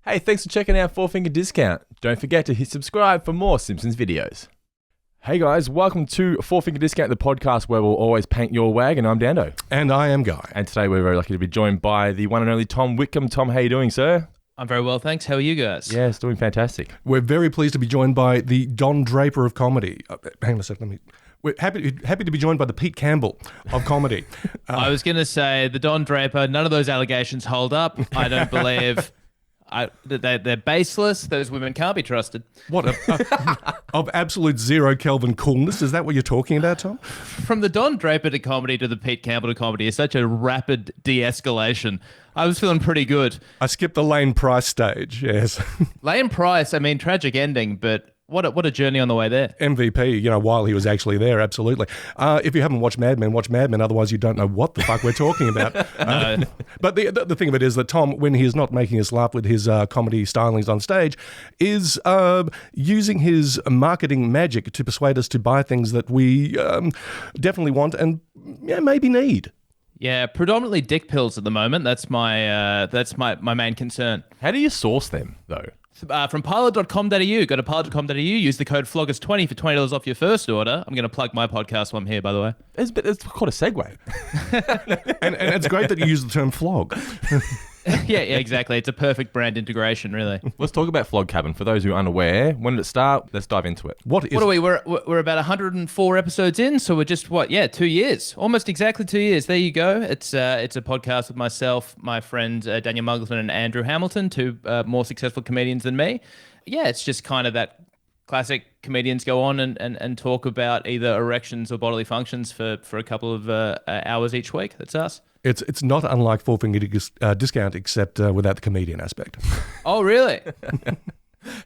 Hey, thanks for checking out Four Finger Discount. Don't forget to hit subscribe for more Simpsons videos. Hey guys, welcome to Four Finger Discount, the podcast where we'll always paint your wagon. I'm Dando. And I am Guy. And today we're very lucky to be joined by the one and only Tom Witcombe. Tom, how you doing, sir? I'm very well, thanks. How are you guys? Yes, doing fantastic. We're very pleased to be joined by the Don Draper of comedy. Hang on a second, We're happy to be joined by the Pete Campbell of comedy. I was going to say, the Don Draper, none of those allegations hold up. I don't believe... They're baseless. Those women can't be trusted. What of absolute zero Kelvin coolness? Is that what you're talking about, Tom? From the Don Draper to comedy to the Pete Campbell to comedy is such a rapid de-escalation. I was feeling pretty good. I skipped the Lane Price stage, yes. Lane Price, I mean, tragic ending, but what a journey on the way there. MVP, while he was actually there, absolutely. If you haven't watched Mad Men, watch Mad Men, otherwise you don't know what the fuck we're talking about. No. But the thing of it is that Tom, when he is not making us laugh with his comedy stylings on stage, is using his marketing magic to persuade us to buy things that we definitely want and maybe need. Yeah, predominantly dick pills at the moment. That's my main concern. How do you source them, though? From pilot.com.au. Go to pilot.com.au, use the code FLOGGERS20 for $20 off your first order. I'm going to plug my podcast while I'm here, by the way. It's called a segue. and it's great that you use the term flog. yeah, exactly. It's a perfect brand integration, really. Let's talk about Flog Cabin. For those who are unaware, when did it start? Let's dive into it. What are we? We're about 104 episodes in, so we're just 2 years, almost exactly 2 years. There you go. It's a podcast with myself, my friend Daniel Muggleton, and Andrew Hamilton, two more successful comedians than me. Yeah, it's just kind of that classic comedians go on and talk about either erections or bodily functions for a couple of hours each week. That's us. It's not unlike Four Finger Discount, except without the comedian aspect. Oh, really?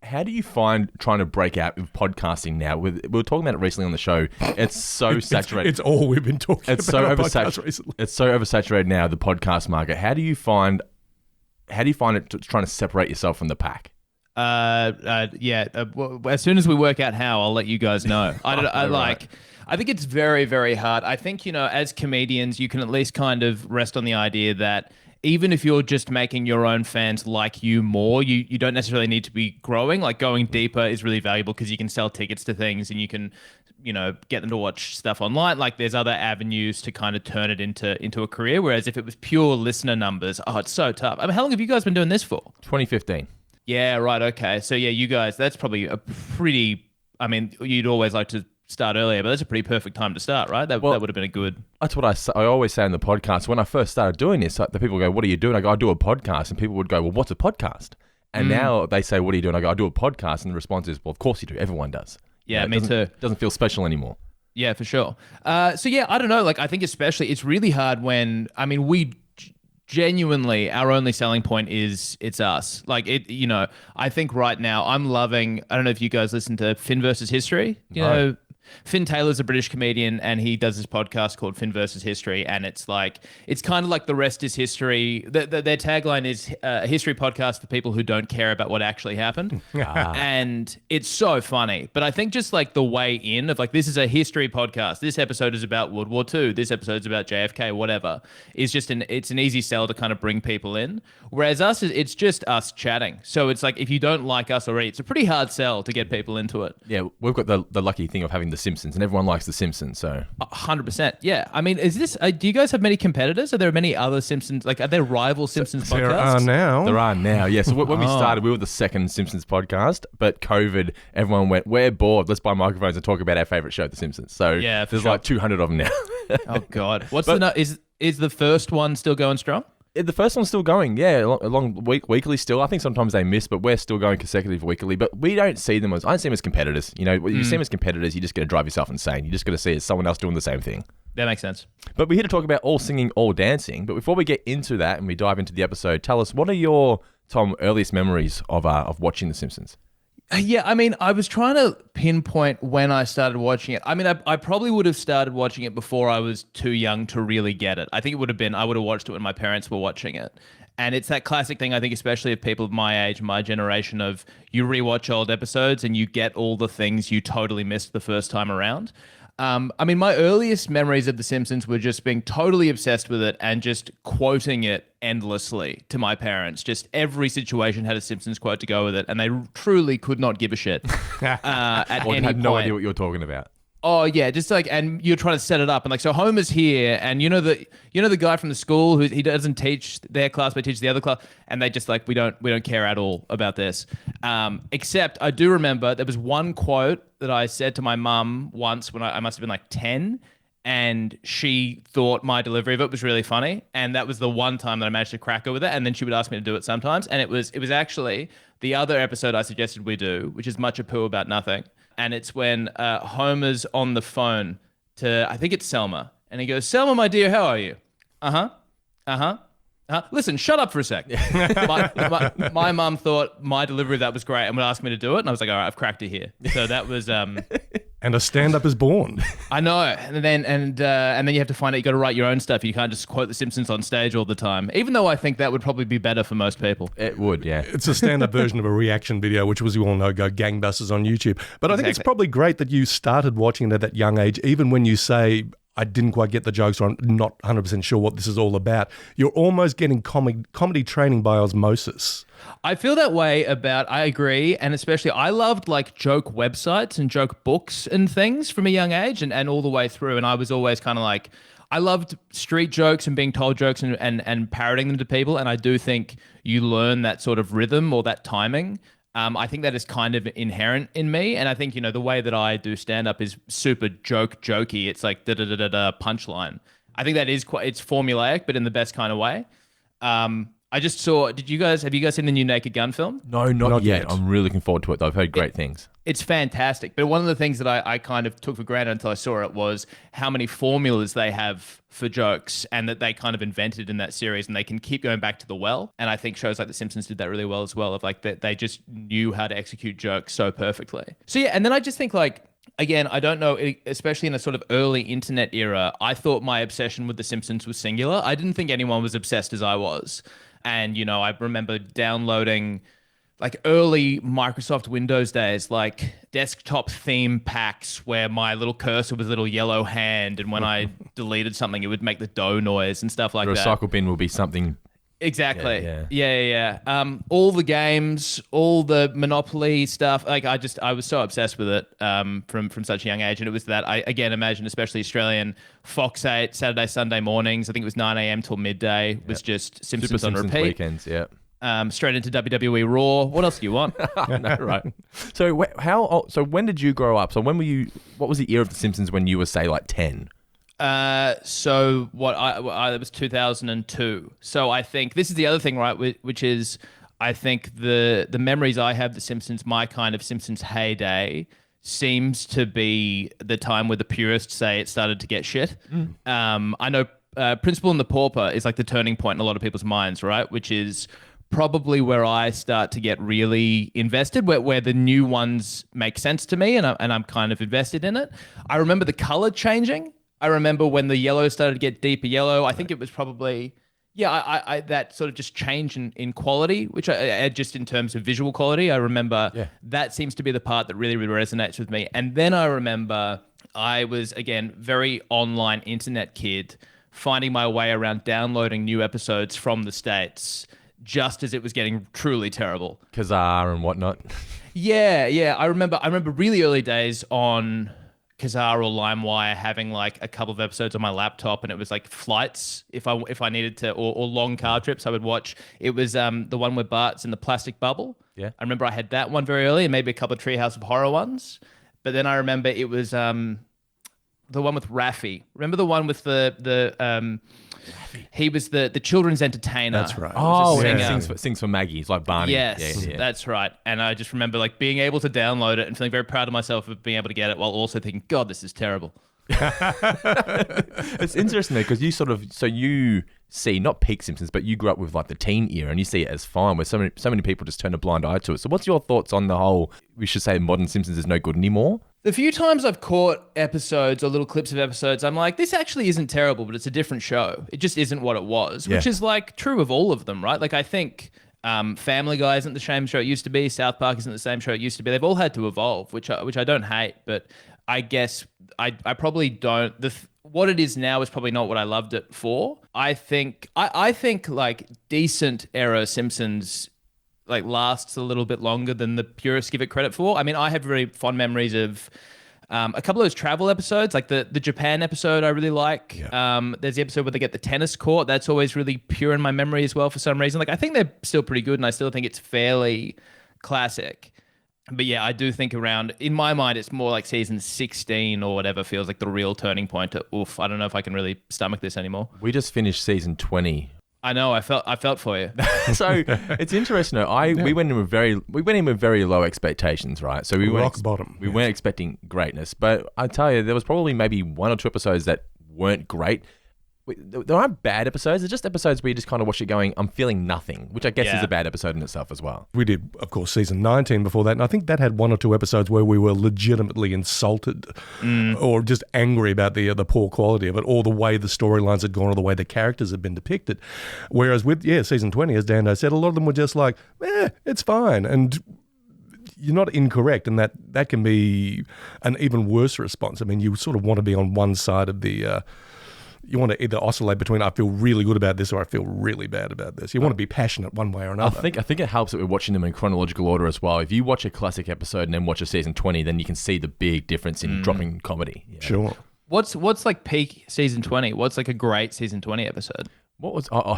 How do you find trying to break out with podcasting now? We were talking about it recently on the show. It's so saturated. It's all we've been talking about. Recently. It's so oversaturated now, the podcast market. How do you find it trying to separate yourself from the pack? As soon as we work out how, I'll let you guys know. I think it's very, very hard. I think, as comedians, you can at least kind of rest on the idea that even if you're just making your own fans like you more, you don't necessarily need to be growing. Like, going deeper is really valuable because you can sell tickets to things and you can, get them to watch stuff online. Like, there's other avenues to kind of turn it into a career. Whereas if it was pure listener numbers, it's so tough. I mean, how long have you guys been doing this for? 2015. Yeah, right. Okay. So yeah, you guys, that's probably you'd always like to start earlier, but that's a pretty perfect time to start, right? That would have been a good... That's what I always say in the podcast. When I first started doing this, the people go, what are you doing? I go, I do a podcast. And people would go, well, what's a podcast? And now they say, what are you doing? I go, I do a podcast. And the response is, well, of course you do. Everyone does. Yeah, me too. It doesn't feel special anymore. Yeah, for sure. I don't know. Like, I think especially it's really hard when, we genuinely, our only selling point is it's us. Like, I think right now I'm loving, I don't know if you guys listen to Finn versus History. You know, Finn Taylor's a British comedian and he does this podcast called Finn versus History, and it's kind of like the rest is history. Their tagline is a history podcast for people who don't care about what actually happened. And it's so funny. But I think just like the way in of like, this is a history podcast. This episode is about World War II. This episode's about JFK, whatever. Is just it's an easy sell to kind of bring people in. Whereas us, it's just us chatting. So it's like, if you don't like us already, it's a pretty hard sell to get people into it. Yeah, we've got the lucky thing of having the Simpsons, and everyone likes the Simpsons, so 100%. Yeah, I mean, is this? Do you guys have many competitors? Are there many other Simpsons? Like, are there rival Simpsons podcasts? There are now. Yeah. So when we started, we were the second Simpsons podcast, but COVID, everyone went, we're bored. Let's buy microphones and talk about our favorite show, The Simpsons. So yeah, there's like 200 of them now. Oh God, is the first one still going strong? The first one's still going, yeah, along weekly still. I think sometimes they miss, but we're still going consecutive weekly. But we don't see them I don't see them as competitors. You see them as competitors, you're just going to drive yourself insane. You're just going to see it as someone else doing the same thing. That makes sense. But we're here to talk about all singing, all dancing. But before we get into that and we dive into the episode, tell us, what are your, Tom, earliest memories of watching The Simpsons? Yeah, I was trying to pinpoint when I started watching it. I probably would have started watching it before I was too young to really get it. I think I would have watched it when my parents were watching it. And it's that classic thing, I think, especially of people of my age, my generation, of you rewatch old episodes and you get all the things you totally missed the first time around. I mean, my earliest memories of The Simpsons were just being totally obsessed with it and just quoting it endlessly to my parents. Just every situation had a Simpsons quote to go with it, and they truly could not give a shit at Or any had no point. idea what you're talking about. Oh yeah, just like, and you're trying to set it up, and like, so Homer's here, and you know the guy from the school who he doesn't teach their class, but teaches the other class, and they just like, we don't care at all about this. Except I do remember there was one quote that I said to my mum once when I must have been like 10, and she thought my delivery of it was really funny, and that was the one time that I managed to crack her with it, and then she would ask me to do it sometimes, and it was actually the other episode I suggested we do, which is Much Ado About Nothing. And it's when Homer's on the phone to, I think it's Selma. And he goes, Selma, my dear, how are you? Uh-huh. Uh-huh. Listen, shut up for a sec. My mum thought my delivery of that was great and would ask me to do it. And I was like, all right, I've cracked it here. So that was... And a stand-up is born. I know. And then you have to find out you got to write your own stuff. You can't just quote The Simpsons on stage all the time. Even though I think that would probably be better for most people. It would, yeah. It's a stand-up version of a reaction video, which, as you all know, go gangbusters on YouTube. But I think it's probably great that you started watching it at that young age, even when you say, I didn't quite get the jokes, or I'm not 100% sure what this is all about. You're almost getting comedy training by osmosis. I feel that way about, I agree, and especially I loved like joke websites and joke books and things from a young age and all the way through, and I was always kind of like, I loved street jokes and being told jokes and parroting them to people, and I do think you learn that sort of rhythm or that timing. I think that is kind of inherent in me, and I think, you know, the way that I do stand-up is super jokey. It's like da-da-da-da-da punchline. I think that is it's formulaic, but in the best kind of way. I just saw, have you guys seen the new Naked Gun film? No, not yet. I'm really looking forward to it, though. I've heard great things. It's fantastic. But one of the things that I kind of took for granted until I saw it was how many formulas they have for jokes, and that they kind of invented in that series, and they can keep going back to the well. And I think shows like The Simpsons did that really well as well, of like that they just knew how to execute jokes so perfectly. So yeah, and then I just think like, again, I don't know, especially in a sort of early internet era, I thought my obsession with The Simpsons was singular. I didn't think anyone was obsessed as I was. And, you know, I remember downloading like early Microsoft Windows days, like desktop theme packs where my little cursor was a little yellow hand. And when I deleted something, it would make the dough noise and stuff like the that. recycle bin will be something. Exactly. Yeah. All the games, all the Monopoly stuff. Like I was so obsessed with it from such a young age. And it was that I, again, imagine, especially Australian Fox 8, Saturday, Sunday mornings. I think it was 9 a.m. till midday was just Simpsons Super on Simpsons repeat. Weekends, yeah. Straight into WWE Raw. What else do you want? No, right. So so when did you grow up? So when were you, what was the year of The Simpsons when you were, say, like 10? So what it was 2002. So I think this is the other thing, right? Which is, I think the memories I have of The Simpsons, my kind of Simpsons heyday, seems to be the time where the purists say it started to get shit. I know Principal and the Pauper is like the turning point in a lot of people's minds, right? Which is probably where I start to get really invested, where the new ones make sense to me, and I'm kind of invested in it. I remember the color changing. I remember when the yellow started to get deeper yellow. I think it was probably, I that sort of just change in quality, which I just in terms of visual quality, I remember that seems to be the part that really, really resonates with me. And then I remember I was, again, very online internet kid, finding my way around downloading new episodes from the States just as it was getting truly terrible. Kazaa and whatnot. Yeah. I remember really early days on Kazaa or LimeWire having like a couple of episodes on my laptop, and it was like flights if I needed to, or long car trips I would watch. It was the one where Bart's in the plastic bubble. Yeah. I remember I had that one very early, and maybe a couple of Treehouse of Horror ones. But then I remember it was the one with Raffi. Remember the one with the he was the children's entertainer. That's right. Oh, yeah. Sings for Maggie. It's like Barney. Yes, that's right. And I just remember like being able to download it and feeling very proud of myself for being able to get it, while also thinking, God, this is terrible. It's interesting though, because you see not peak Simpsons, but you grew up with like the teen era, and you see it as fine, where so many people just turn a blind eye to it. So what's your thoughts on the whole, we should say modern Simpsons is no good anymore? The few times I've caught episodes or little clips of episodes, I'm like, this actually isn't terrible, but it's a different show. It just isn't what it was, which is like true of all of them, right? Like I think Family Guy isn't the same show it used to be. South Park isn't the same show it used to be. They've all had to evolve, which I don't hate, but I guess I probably don't. What it is now is probably not what I loved it for. I think like decent era Simpsons like lasts a little bit longer than the purists give it credit for. I mean, I have very fond memories of a couple of those travel episodes, like the Japan episode I really like. Yeah. There's the episode where they get the tennis court. That's always really pure in my memory as well for some reason. Like I think they're still pretty good and I still think it's fairly classic. But yeah, I do think in my mind, it's more like season 16 or whatever feels like the real turning point to, oof, I don't know if I can really stomach this anymore. We just finished season 20. I know, I felt for you. So it's interesting. We went in with very low expectations, right? So we rock bottom. We weren't expecting greatness, but I tell you, there was probably maybe 1 or 2 episodes that weren't great. There aren't bad episodes. They're just episodes where you just kind of watch it going, I'm feeling nothing, which I guess is a bad episode in itself as well. We did, of course, season 19 before that, and I think that had 1 or 2 episodes where we were legitimately insulted or just angry about the poor quality of it, or the way the storylines had gone, or the way the characters had been depicted. Whereas with, season 20, as Dando said, a lot of them were just like, it's fine. And you're not incorrect, and that can be an even worse response. I mean, you sort of want to be on one side of the... you want to either oscillate between I feel really good about this or I feel really bad about this. You want to be passionate one way or another. I think it helps that we're watching them in chronological order as well. If you watch a classic episode and then watch a season 20, then you can see the big difference in dropping comedy. Yeah. Sure. What's like peak season 20? What's like a great season 20 episode? What was I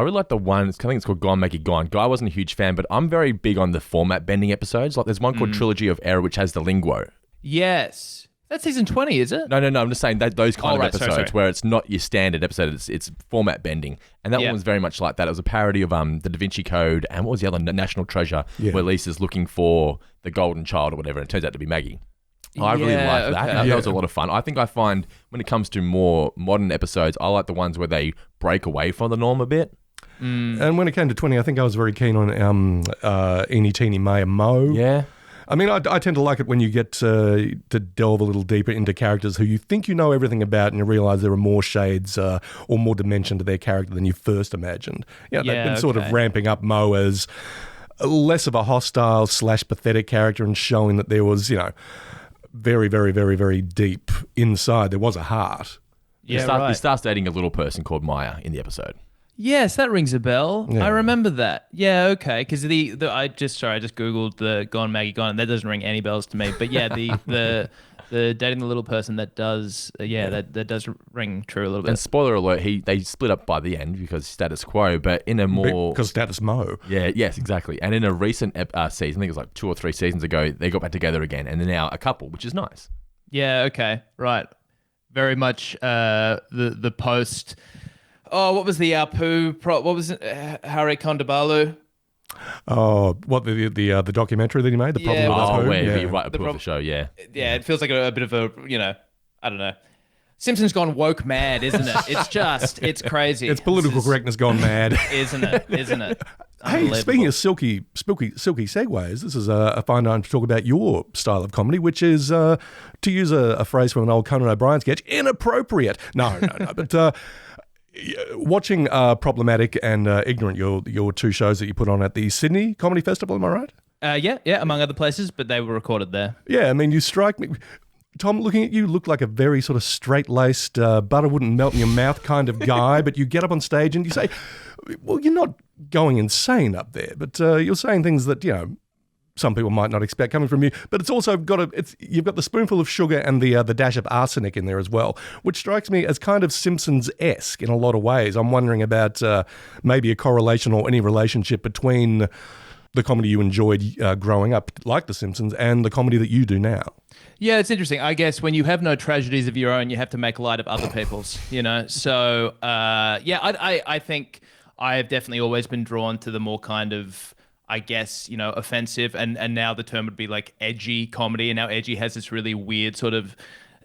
really like the one. I think it's called Gone Make It Gone. Guy wasn't a huge fan, but I'm very big on the format bending episodes. Like there's one called Trilogy of Error, which has the linguo. Yes. That's season 20, is it? No. I'm just saying that those kind of episodes sorry. where it's not your standard episode, it's format bending. And that one was very much like that. It was a parody of the Da Vinci Code and what was the other, National Treasure, where Lisa's looking for the golden child or whatever, and it turns out to be Maggie. I really like that. Okay. That was a lot of fun. I think I find when it comes to more modern episodes, I like the ones where they break away from the norm a bit. And when it came to 20, I think I was very keen on Eeny, Teeny, May and Mo. Yeah. I mean, I tend to like it when you get to delve a little deeper into characters who you think you know everything about, and you realise there are more shades or more dimension to their character than you first imagined. They've been sort of ramping up Mo as less of a hostile / pathetic character and showing that there was, very, very, very, very deep inside. There was a heart. Yeah, he starts dating a little person called Maya in the episode. Yes, that rings a bell. Yeah. I remember that. Yeah, okay. Because I just googled the Gone Maggie Gone, and that doesn't ring any bells to me. But yeah, the dating the little person, that does that does ring true a little bit. And spoiler alert, they split up by the end because status quo. But in a more because status mo. Yeah, yes, exactly. And in a recent season, I think it was like 2 or 3 seasons ago, they got back together again, and they're now a couple, which is nice. Yeah. Okay. Right. Very much the post. Oh, what was the Apu? What was it? Hari Kondabalu? Oh, what the documentary that he made? The problem with Apu? Where you write Apu of the show, yeah. Yeah, it feels like a bit of a, I don't know. Simpsons gone woke mad, isn't it? It's crazy. It's political correctness gone mad. Isn't it? Hey, speaking of silky segues, this is a fine time to talk about your style of comedy, which is, to use a phrase from an old Conan O'Brien sketch, inappropriate. No, but... watching Problematic and Ignorant, your 2 shows that you put on at the Sydney Comedy Festival, am I right? Yeah, among other places, but they were recorded there. Yeah, I mean, you strike me... Tom, looking at you, look like a very sort of straight-laced, butter wouldn't melt in your mouth kind of guy, but you get up on stage and you say, well, you're not going insane up there, but you're saying things that, some people might not expect coming from you, but it's also you've got the spoonful of sugar and the dash of arsenic in there as well, which strikes me as kind of Simpsons-esque in a lot of ways. I'm wondering about maybe a correlation or any relationship between the comedy you enjoyed growing up, like The Simpsons, and the comedy that you do now. Yeah, it's interesting. I guess when you have no tragedies of your own, you have to make light of other people's, So, I think I have definitely always been drawn to the more kind of, I guess, offensive, and now the term would be like edgy comedy, and now edgy has this really weird sort of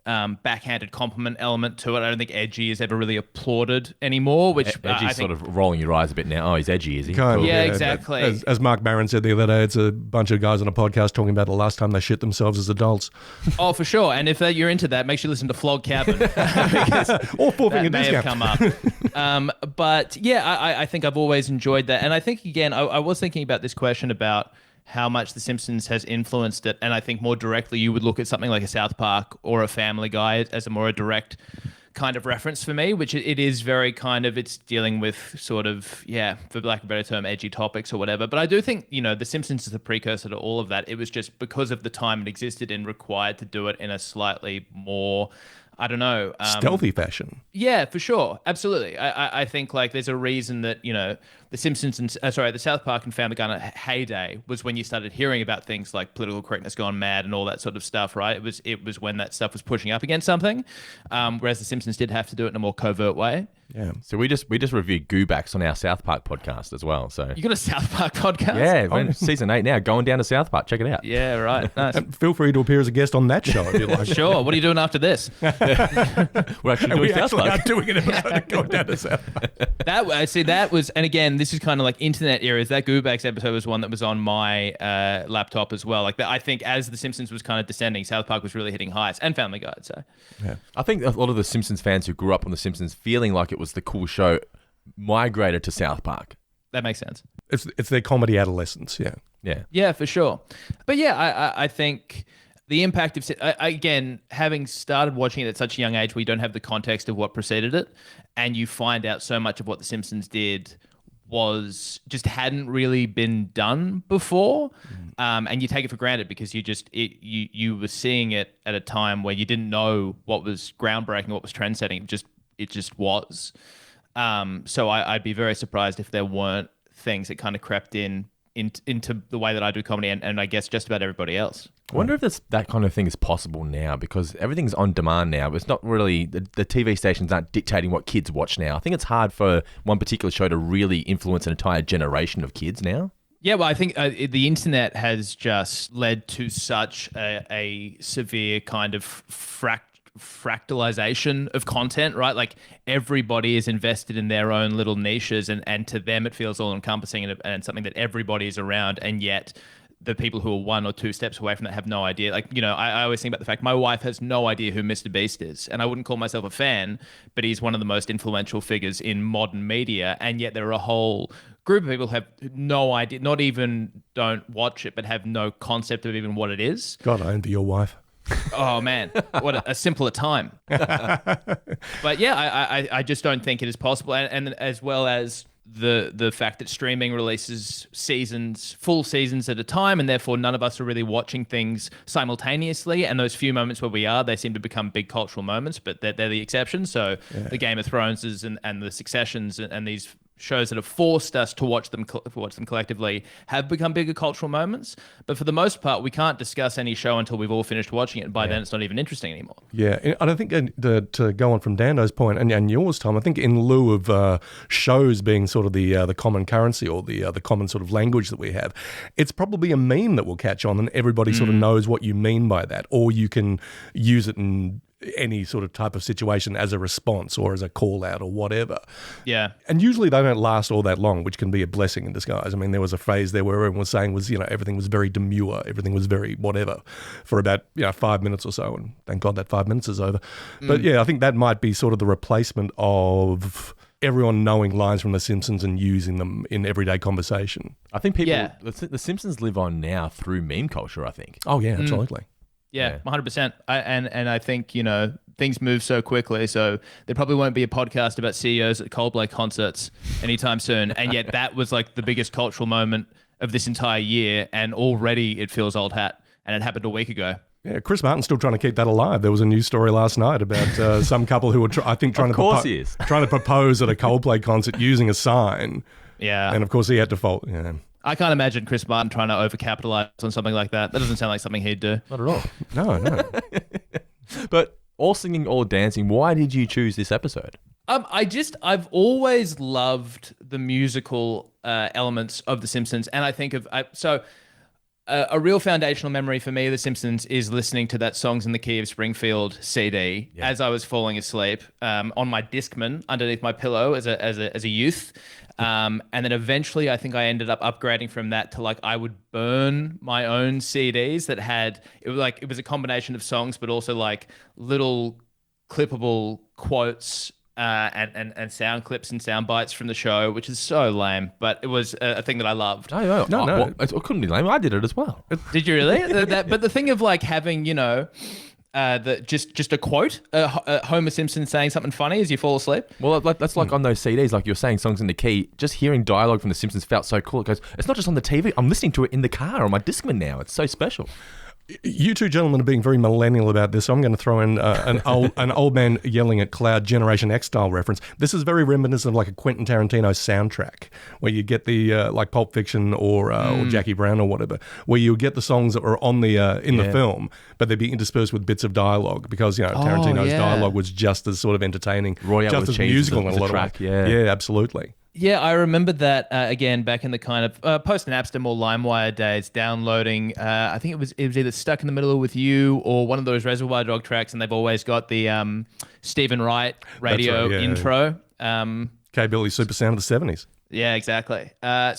backhanded compliment element to it. I don't think edgy is ever really applauded anymore, which edgy's sort of rolling your eyes a bit now. Oh, he's edgy, is he? Kind of, yeah, exactly. As Mark Barron said the other day, it's a bunch of guys on a podcast talking about the last time they shit themselves as adults. Oh, for sure. And if you're into that, make sure you listen to Flog Cabin. Or Four Finger That may have Discount. come up. But yeah, I think I've always enjoyed that. And I think, again, I was thinking about this question about how much The Simpsons has influenced it. And I think more directly, you would look at something like a South Park or a Family Guy as a more direct kind of reference for me, which it is very kind of, it's dealing with sort of, yeah, for lack of a better term, edgy topics or whatever. But I do think, The Simpsons is the precursor to all of that. It was just because of the time it existed and required to do it in a slightly more, I don't know. Stealthy fashion. Yeah, for sure. Absolutely. I think like there's a reason that, the Simpsons and the South Park and Family Guy heyday was when you started hearing about things like political correctness gone mad and all that sort of stuff, right? It was when that stuff was pushing up against something, whereas the Simpsons did have to do it in a more covert way. Yeah. So we just reviewed Goobacks on our South Park podcast as well. So You got a South Park podcast? yeah, season 8 now, going down to South Park. Check it out. Yeah, right. Nice. And feel free to appear as a guest on that show if you like. Sure. What are you doing after this? We're actually doing We South actually Park. are doing an episode of Going Down to South Park. That was, and again, this is kind of like internet eras. That Goobacks episode was one that was on my laptop as well. Like I think as The Simpsons was kind of descending, South Park was really hitting heights, and Family Guy. So I think a lot of the Simpsons fans who grew up on The Simpsons feeling like it was the cool show migrated to South Park. that makes sense. It's their comedy adolescence, yeah. Yeah. Yeah, for sure. But yeah, I think the impact of, again, having started watching it at such a young age where you don't have the context of what preceded it, and you find out so much of what The Simpsons did was just hadn't really been done before, and you take it for granted because you were seeing it at a time where you didn't know what was groundbreaking, what was trend-setting. It just was. So I'd be very surprised if there weren't things that kind of crept into the way that I do comedy, and I guess just about everybody else. I wonder if that kind of thing is possible now because everything's on demand now. It's not really, the TV stations aren't dictating what kids watch now. I think it's hard for one particular show to really influence an entire generation of kids now. Yeah, well, I think the internet has just led to such a severe kind of fractalization of content, right? Like everybody is invested in their own little niches, and to them it feels all encompassing and something that everybody is around, and yet the people who are 1 or 2 steps away from that have no idea. Like, I always think about the fact my wife has no idea who Mr. Beast is, and I wouldn't call myself a fan, but he's one of the most influential figures in modern media, and yet there are a whole group of people who have no idea, not even don't watch it, but have no concept of even what it is. God, I envy your wife. Oh man, what a simpler time. But yeah, I just don't think it is possible, and as well as the fact that streaming releases full seasons at a time, and therefore none of us are really watching things simultaneously, and those few moments where we are, they seem to become big cultural moments, but they're the exception. So the Game of Thrones and the Successions and these shows that have forced us to watch them collectively have become bigger cultural moments. But for the most part, we can't discuss any show until we've all finished watching it, and by then it's not even interesting anymore. Yeah, and I think to go on from Dando's point and yours, Tom, I think in lieu of shows being sort of the common currency or the common sort of language that we have, it's probably a meme that will catch on, and everybody sort of knows what you mean by that, or you can use it in any sort of type of situation as a response or as a call out or whatever. Yeah. And usually they don't last all that long, which can be a blessing in disguise. I mean, there was a phrase there where everyone was saying everything was very demure, everything was very whatever for about 5 minutes or so, and thank God that 5 minutes is over. But yeah, I think that might be sort of the replacement of everyone knowing lines from The Simpsons and using them in everyday conversation. I think the Simpsons live on now through meme culture, I think. Oh yeah, absolutely. Yeah, 100%. And I think, things move so quickly, so there probably won't be a podcast about CEOs at Coldplay concerts anytime soon. And yet that was like the biggest cultural moment of this entire year, and already it feels old hat, and it happened a week ago. Yeah, Chris Martin's still trying to keep that alive. There was a news story last night about some couple who were, trying to propose at a Coldplay concert using a sign. Yeah. And of course he had to fold. Yeah. I can't imagine Chris Martin trying to overcapitalize on something like that. That doesn't sound like something he'd do. Not at all. No. But all singing, all dancing, why did you choose this episode? I've always loved the musical elements of The Simpsons, and I think a real foundational memory for me of The Simpsons is listening to that Songs in the Key of Springfield CD as I was falling asleep on my Discman underneath my pillow as a youth. And then eventually I think I ended up upgrading from that to I would burn my own CDs that it was a combination of songs, but also little clippable quotes and sound clips and sound bites from the show, which is so lame, but it was a thing that I loved. No. Well, it couldn't be lame. I did it as well. Did you really? But the thing of like having, just a quote, Homer Simpson saying something funny as you fall asleep. Well, that's like on those CDs, like you're saying songs in the key. Just hearing dialogue from The Simpsons felt so cool. It goes, it's not just on the TV. I'm listening to it in the car on my Discman now. It's so special. You two gentlemen are being very millennial about this, so I'm going to throw in an old man yelling at cloud Generation X style reference. This is very reminiscent of like a Quentin Tarantino soundtrack, where you get the like Pulp Fiction or Jackie Brown or whatever, where you get the songs that were on the in the film, but they'd be interspersed with bits of dialogue because Tarantino's dialogue was just as sort of entertaining, just as musical in a lot of ways. Yeah, absolutely. Yeah, I remember that again back in the kind of post-Napster or LimeWire days, downloading. I think it was either Stuck in the Middle with You or one of those Reservoir Dog tracks, and they've always got the Stephen Wright radio intro. K-Billy super sound of the 70s. Yeah, exactly. I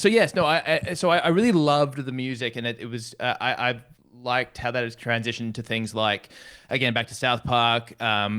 really loved the music, and it was I liked how that has transitioned to things like, again, back to South Park,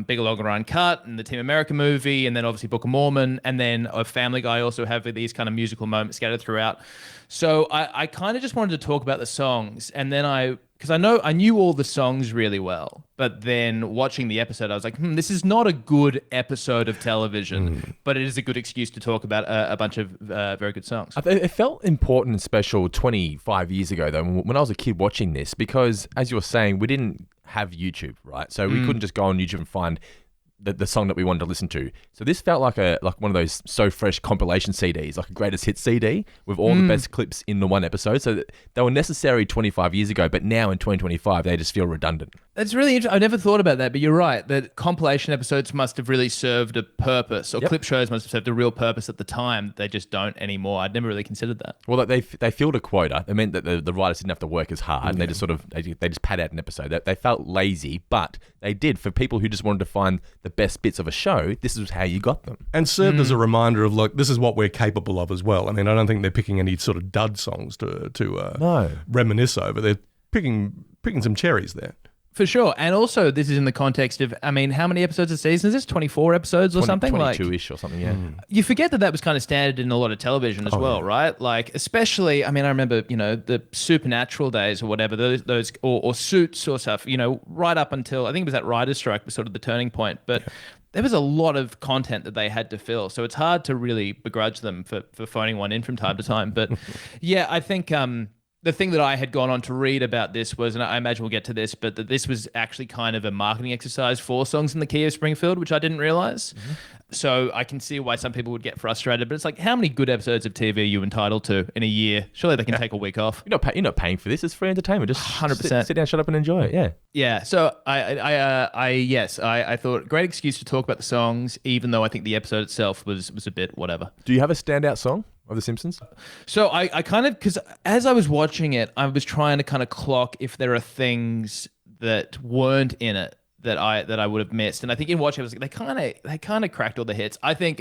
Big Longer Uncut, and the Team America movie, and then obviously Book of Mormon, and then Family Guy also have these kind of musical moments scattered throughout. So I kind of just wanted to talk about the songs, and then because I knew all the songs really well, but then watching the episode, I was like, this is not a good episode of television, but it is a good excuse to talk about a bunch of very good songs. It felt important and special 25 years ago, though, when I was a kid watching this, because as you were saying, we didn't have YouTube, right? So we couldn't just go on YouTube and find the song that we wanted to listen to. So this felt like one of those So Fresh compilation CDs, like a greatest hit CD with all the best clips in the one episode. So they were necessary 25 years ago, but now in 2025, they just feel redundant. That's really interesting. I never thought about that, but you're right. That compilation episodes must have really served a purpose, or clip shows must have served a real purpose at the time. They just don't anymore. I'd never really considered that. Well, they filled a quota. It meant that the writers didn't have to work as hard, and they just they just pad out an episode. They felt lazy, but they did. For people who just wanted to find the best bits of a show, this is how you got them. And served as a reminder of, look, this is what we're capable of as well. I mean, I don't think they're picking any sort of dud songs to reminisce over. They're picking some cherries there. For sure. And also, this is in the context of, I mean, how many episodes a season is this? 24 episodes or something? 22-ish or something, yeah. You forget that was kind of standard in a lot of television as well, right? Like, especially, I mean, I remember, the Supernatural days or whatever, those or Suits or stuff, right up until, I think it was that writer's strike was sort of the turning point. But there was a lot of content that they had to fill. So it's hard to really begrudge them for phoning one in from time to time. But yeah, I think... the thing that I had gone on to read about this was, and I imagine we'll get to this, but that this was actually kind of a marketing exercise for Songs in the Key of Springfield, which I didn't realize. So I can see why some people would get frustrated, but it's like, how many good episodes of TV are you entitled to in a year? Surely they can take a week off. You're not paying for this. It's free entertainment. Just 100%. Sit down, shut up, and enjoy it. Yeah. Yeah. So I thought great excuse to talk about the songs, even though I think the episode itself was a bit whatever. Do you have a standout song of The Simpsons? So I kind of, because as I was watching it, I was trying to kind of clock if there are things that weren't in it that I would have missed. And I think in watching, I was like, they kind of cracked all the hits. I think,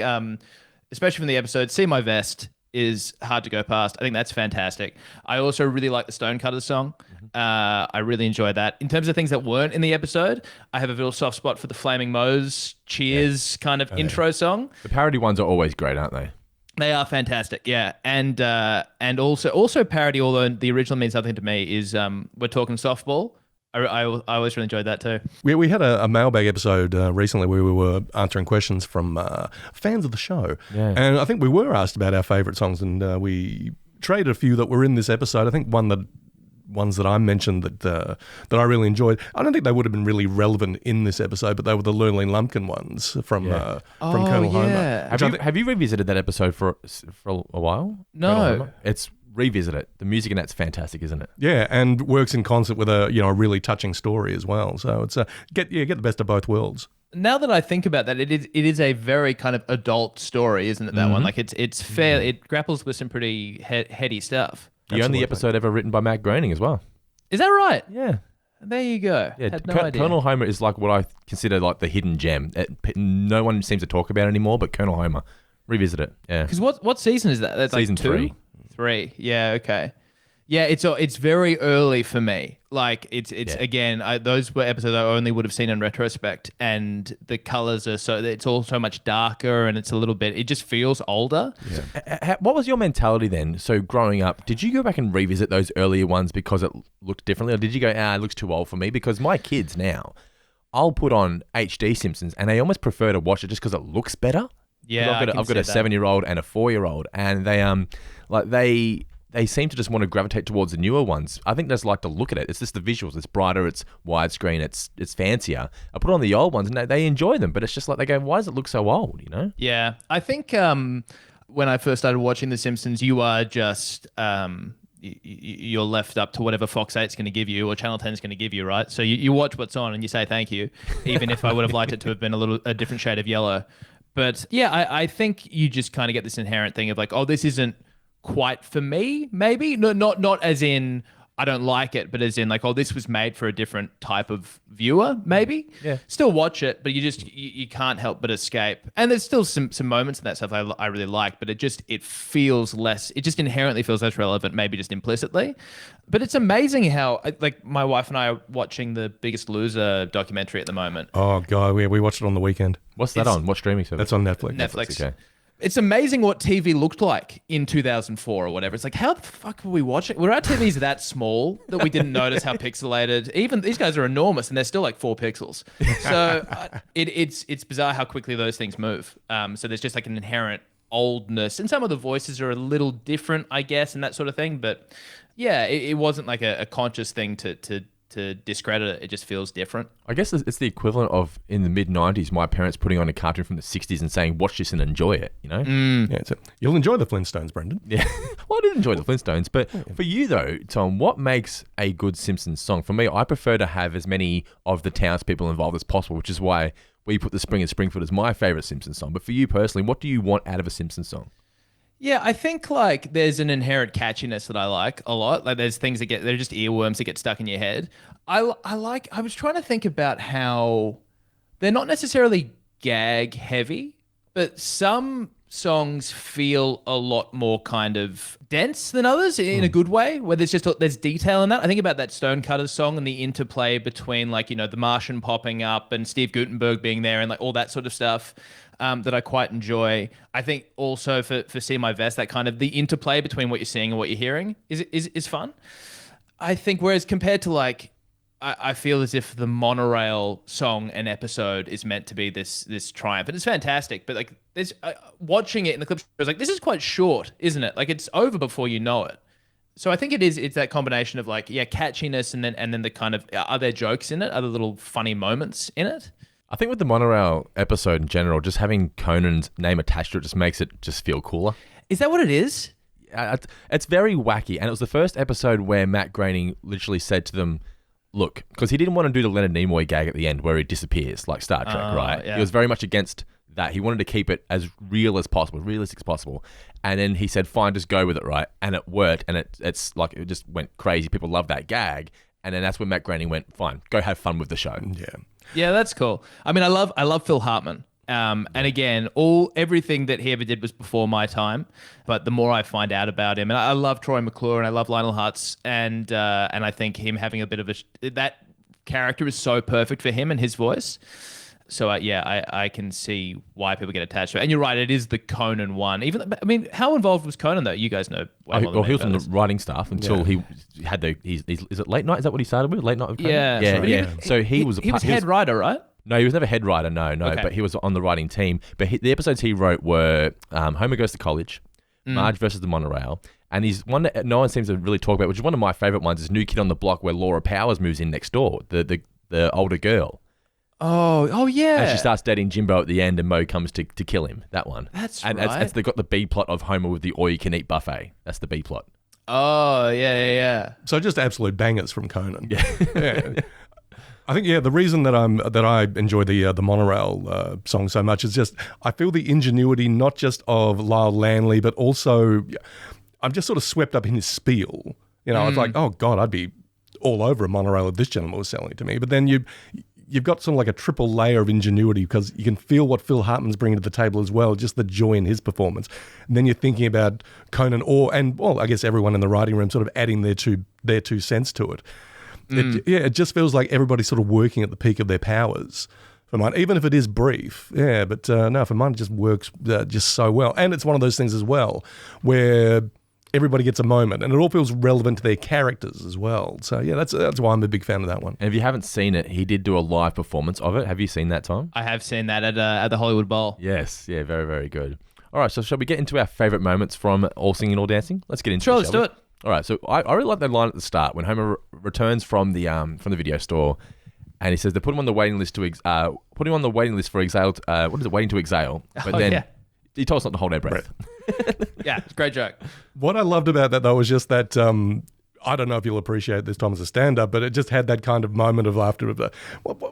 especially from the episode, See My Vest is hard to go past. I think that's fantastic. I also really like the Stonecutters song. I really enjoyed that. In terms of things that weren't in the episode, I have a little soft spot for the Flaming Moe's Cheers kind of intro song. The parody ones are always great, aren't they? They are fantastic, yeah, and also parody. Although the original means nothing to me, is We're Talking Softball. I always really enjoyed that too. We had a mailbag episode recently where we were answering questions from fans of the show, and I think we were asked about our favourite songs, and we traded a few that were in this episode. I think ones that I mentioned that I really enjoyed. I don't think they would have been really relevant in this episode, but they were the Lurleen Lumpkin ones from Colonel Homer. Have you revisited that episode for a while? No. It's revisit it. The music in that's fantastic, isn't it? Yeah, and works in concert with a really touching story as well. So it's get the best of both worlds. Now that I think about that, it is a very kind of adult story, isn't it? That one, like it's fair. It grapples with some pretty heady stuff. The only episode ever written by Matt Groening as well. Is that right? Yeah. There you go. Yeah, had no idea. Colonel Homer is like what I consider like the hidden gem. No one seems to talk about it anymore, but Colonel Homer. Revisit it. Yeah. Because what season is that? That's season like 2? 3. Yeah, okay. Yeah, it's very early for me. Like it's again, those were episodes I only would have seen in retrospect, and the colors are it's all so much darker, and it's a little bit. It just feels older. Yeah. What was your mentality then? So growing up, did you go back and revisit those earlier ones because it looked differently, or did you go, it looks too old for me? Because my kids now, I'll put on HD Simpsons, and they almost prefer to watch it just because it looks better. Yeah, I've got a 7-year-old and a 4-year-old, and they seem to just want to gravitate towards the newer ones. I think they just like to look at it. It's just the visuals. It's brighter. It's widescreen. It's fancier. I put on the old ones and they enjoy them, but it's just like they go, why does it look so old? You know? Yeah, I think when I first started watching The Simpsons, you are just you're left up to whatever Fox 8's going to give you or Channel 10's going to give you, right? So you watch what's on and you say thank you, even if I would have liked it to have been a different shade of yellow. But yeah, I think you just kind of get this inherent thing of like, oh, this isn't quite for me, maybe not as in I don't like it, but as in like, oh, this was made for a different type of viewer, maybe. Yeah. Still watch it, but you can't help but escape. And there's still some moments in that stuff I really like, but it feels less. It just inherently feels less relevant, maybe just implicitly. But it's amazing how like my wife and I are watching the Biggest Loser documentary at the moment. Oh God, we watched it on the weekend. What's that on? What streaming service? That's on Netflix. Netflix. Okay. It's amazing what TV looked like in 2004 or whatever. It's like, how the fuck were we watching? Were our TVs that small that we didn't notice how pixelated? Even these guys are enormous and they're still like 4 pixels. So it's bizarre how quickly those things move. So there's just like an inherent oldness, and some of the voices are a little different, I guess, and that sort of thing. But yeah, it wasn't like a conscious thing to discredit it. It just feels different. I guess it's the equivalent of in the mid-90s, my parents putting on a cartoon from the 60s and saying, watch this and enjoy it, you know? Yeah, so you'll enjoy the Flintstones, Brendan. Yeah. Well, I did enjoy the Flintstones, but for you though, Tom, what makes a good Simpsons song? For me, I prefer to have as many of the townspeople involved as possible, which is why we put The Spring in Springfield as my favourite Simpsons song. But for you personally, what do you want out of a Simpsons song? Yeah, I think like there's an inherent catchiness that I like a lot. Like there's things they're just earworms that get stuck in your head. I was trying to think about how they're not necessarily gag heavy, but some songs feel a lot more kind of dense than others in a good way, where there's detail in that. I think about that Stonecutters song and the interplay between like, you know, the Martian popping up and Steve Guttenberg being there and like all that sort of stuff. That I quite enjoy. I think also for See My Vest, that kind of the interplay between what you're seeing and what you're hearing is fun. I think whereas compared to like, I feel as if the monorail song and episode is meant to be this triumph, and it's fantastic. But like, there's watching it in the clips, I was like, this is quite short, isn't it? Like it's over before you know it. So I think it's that combination of like, yeah, catchiness and then the kind of, are there jokes in it? Are there little funny moments in it? I think with the monorail episode in general, just having Conan's name attached to it just makes it just feel cooler. Is that what it is? It's very wacky, and it was the first episode where Matt Groening literally said to them, look, because he didn't want to do the Leonard Nimoy gag at the end where he disappears, like Star Trek, right? Yeah. He was very much against that. He wanted to keep it as real as possible, realistic as possible. And then he said, fine, just go with it, right? And it worked, and it's like, it just went crazy. People love that gag. And then that's when Matt Groening went, fine, go have fun with the show. Yeah, that's cool. I mean, I love Phil Hartman. And again, everything that he ever did was before my time. But the more I find out about him, and I love Troy McClure and I love Lionel Hutz, and I think him having a bit of that character is so perfect for him and his voice. So I can see why people get attached to it. And you're right, it is the Conan one. I mean, how involved was Conan though? You guys know. Well, he was on the writing staff until he had is it Late Night? Is that what he started with? Late Night with Conan? Yeah. So he was head writer, right? No, he was never head writer. No, okay. But he was on the writing team. But the episodes he wrote were Homer Goes to College, Marge versus the Monorail, and he's one that no one seems to really talk about, which is one of my favorite ones. Is New Kid on the Block, where Laura Powers moves in next door, the older girl. Oh yeah. And she starts dating Jimbo at the end, and Mo comes to kill him. That one. That's right. And they got the B plot of Homer with the all-you-can-eat buffet. That's the B plot. Oh yeah. So just absolute bangers from Conan. Yeah. I think the reason that I enjoy the monorail song so much is just I feel the ingenuity not just of Lyle Lanley, but also I'm just sort of swept up in his spiel. You know, it's like, oh God, I'd be all over a monorail if this gentleman was selling it to me. But then you you've got sort of like a triple layer of ingenuity because you can feel what Phil Hartman's bringing to the table as well, just the joy in his performance. And then you're thinking about Conan and I guess everyone in the writing room sort of adding their two cents to it. It just feels like everybody's sort of working at the peak of their powers. For mine, even if it is brief, but no, for mine it just works just so well. And it's one of those things as well where everybody gets a moment and it all feels relevant to their characters as well. So yeah, that's why I'm a big fan of that one. And if you haven't seen it, he did do a live performance of it. Have you seen that, Tom? I have seen that at the Hollywood Bowl. Yes, yeah, very, very good. All right, so shall we get into our favourite moments from All Singing, All Dancing? Let's get into it. Sure, let's do it. All right, so I really like that line at the start when Homer returns from the video store. And he says they put him on the waiting list for exhale. What is it? Waiting to exhale. But he told us not to hold our breath. Yeah, it's a great joke. What I loved about that though was just that I don't know if you'll appreciate this, Tom, as a stand-up, but it just had that kind of moment of laughter.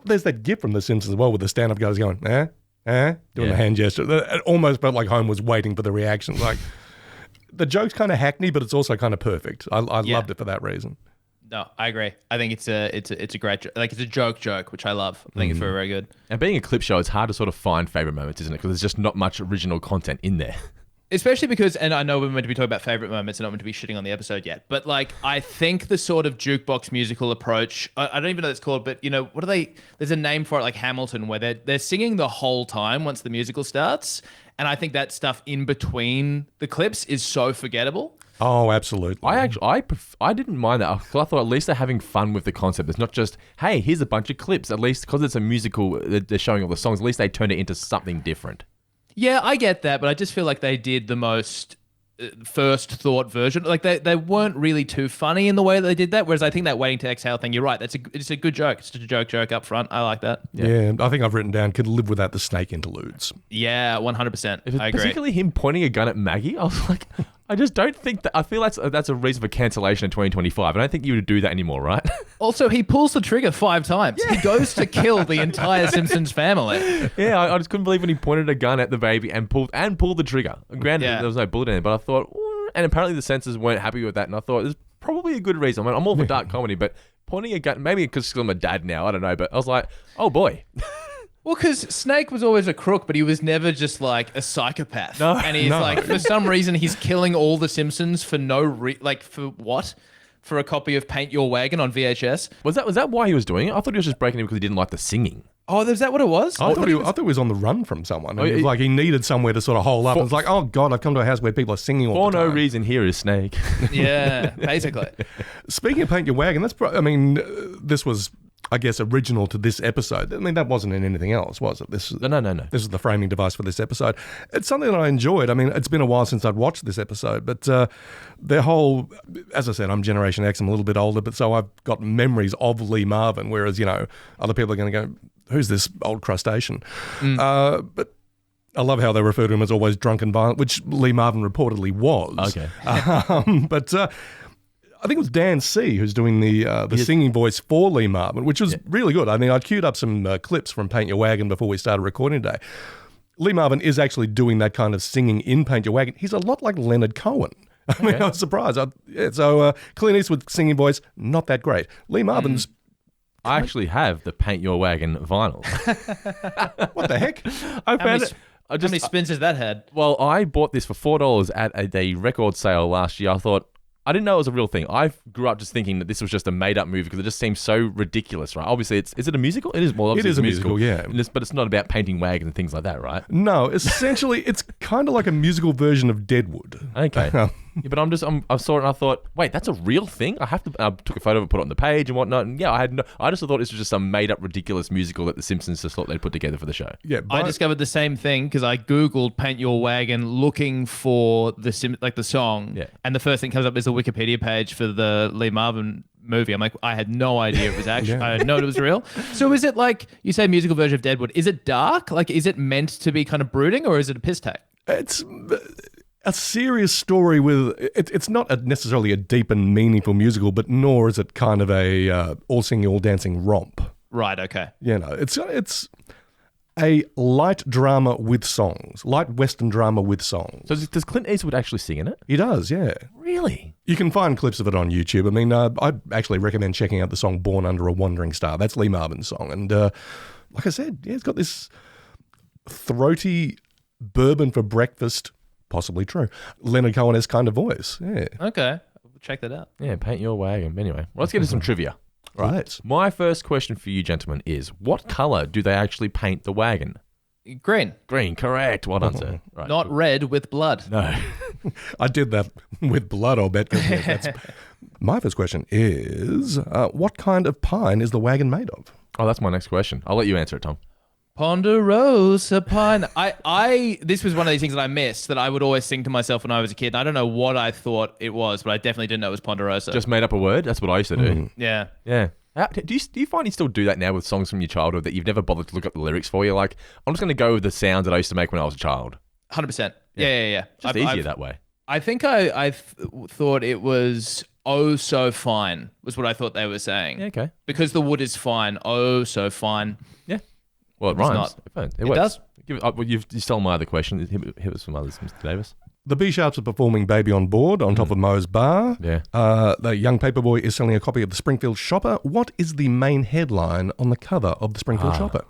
There's that gif from The Simpsons as well, with the stand-up guys going, doing the hand gesture. It almost felt like Homer was waiting for the reaction. Like the joke's kind of hackney, but it's also kind of perfect. I loved it for that reason. No, I agree. I think it's a great joke. Like, it's a joke, which I love. I think it's very, very good. And being a clip show, it's hard to sort of find favourite moments, isn't it? Because there's just not much original content in there. Especially because, and I know we're meant to be talking about favourite moments and not meant to be shitting on the episode yet, but like, I think the sort of jukebox musical approach, I don't even know what it's called, but you know, what are they, there's a name for it, like Hamilton, where they're singing the whole time once the musical starts. And I think that stuff in between the clips is so forgettable. Oh, absolutely. I didn't mind that. I thought at least they're having fun with the concept. It's not just, hey, here's a bunch of clips. At least because it's a musical, they're showing all the songs. At least they turned it into something different. Yeah, I get that, but I just feel like they did the most first thought version. Like they weren't really too funny in the way that they did that. Whereas I think that waiting to exhale thing, you're right. It's a good joke. It's just a joke up front. I like that. Yeah, I think I've written down could live without the snake interludes. Yeah, 100%. I agree. Particularly him pointing a gun at Maggie. I was like, I just don't think that. I feel that's a reason for cancellation in 2025. I don't think you would do that anymore, right? Also, he pulls the trigger 5 times. Yeah. He goes to kill the entire Simpsons family. Yeah, I just couldn't believe when he pointed a gun at the baby and pulled the trigger. Granted, there was no bullet in it, but I thought, and apparently the censors weren't happy with that, and I thought there's probably a good reason. I mean, I'm all for dark comedy, but pointing a gun, maybe because I'm a dad now, I don't know, but I was like, oh boy. Well, because Snake was always a crook, but he was never just like a psychopath. No, and he's like, for some reason, he's killing all the Simpsons for for what? For a copy of Paint Your Wagon on VHS. Was that why he was doing it? I thought he was just breaking it because he didn't like the singing. Oh, is that what it was? I thought he was on the run from someone. It was like he needed somewhere to sort of hole up. It's like, oh God, I've come to a house where people are singing all the time. For no reason, here is Snake. Yeah, basically. Speaking of Paint Your Wagon, this was, I guess, original to this episode. I mean, that wasn't in anything else, was it? No. This is the framing device for this episode. It's something that I enjoyed. I mean, it's been a while since I'd watched this episode, but their whole, as I said, I'm Generation X, I'm a little bit older, but so I've got memories of Lee Marvin, whereas, you know, other people are going to go, who's this old crustacean? But I love how they refer to him as always drunk and violent, which Lee Marvin reportedly was. Okay. But I think it was Dan C. who's doing the singing voice for Lee Marvin, which was really good. I mean, I queued up some clips from Paint Your Wagon before we started recording today. Lee Marvin is actually doing that kind of singing in Paint Your Wagon. He's a lot like Leonard Cohen. I mean, I was surprised. So Clint Eastwood's singing voice, not that great. Lee Marvin's... I actually have the Paint Your Wagon vinyl. What the heck? I found it. How many spins has that had? Well, I bought this for $4 at a record sale last year. I thought, I didn't know it was a real thing. I grew up just thinking that this was just a made-up movie because it just seems so ridiculous, right? Obviously, is it a musical? It is. Well, obviously it is a musical, yeah. But it's not about painting wagons and things like that, right? No, essentially, it's kind of like a musical version of Deadwood. Okay. Yeah, but I saw it and I thought, wait, that's a real thing? I took a photo of it, put it on the page and whatnot. And yeah, I just thought this was just some made-up ridiculous musical that the Simpsons just thought they'd put together for the show. Yeah, I discovered the same thing because I Googled Paint Your Wagon looking for the song. Yeah. And the first thing comes up is the Wikipedia page for the Lee Marvin movie. I'm like, I had no idea it was actually, I had no idea it was real. So is it like, you say musical version of Deadwood, is it dark? Like, is it meant to be kind of brooding or is it a piss take? It's a serious story with, it's not necessarily a deep and meaningful musical, but nor is it kind of a all singing, all dancing romp. Right, okay. You know, it's a light drama with songs, light Western drama with songs. So does Clint Eastwood actually sing in it? He does, yeah. Really? You can find clips of it on YouTube. I mean, I actually recommend checking out the song Born Under a Wandering Star. That's Lee Marvin's song. And like I said, yeah, it's got this throaty bourbon for breakfast, possibly true, Leonard Cohen-esque kind of voice. Yeah. Okay. Check that out. Yeah, paint your wagon. Anyway, let's get into some trivia. Right. My first question for you, gentlemen, is what color do they actually paint the wagon? Green. Green, correct. Well done, sir. Right. Not red with blood. No. I did that with blood, I'll bet. 'Cause, yes, my first question is, what kind of pine is the wagon made of? Oh, that's my next question. I'll let you answer it, Tom. Ponderosa pine. This was one of these things that I missed that I would always sing to myself when I was a kid. I don't know what I thought it was, but I definitely didn't know it was Ponderosa. Just made up a word? That's what I used to do. Yeah. Yeah. Do you find you still do that now with songs from your childhood that you've never bothered to look up the lyrics for? You're like, I'm just going to go with the sounds that I used to make when I was a child. 100%. Yeah. Just easier that way. I think I thought it was oh so fine was what I thought they were saying. Yeah, okay. Because the wood is fine. Oh so fine. Yeah. Well, it rhymes. It works. Does. You've stolen my other question. Hit us some others, Mr. Davis. The B-Sharps are performing Baby on Board on top of Moe's Bar. Yeah. The young paperboy is selling a copy of the Springfield Shopper. What is the main headline on the cover of the Springfield Shopper?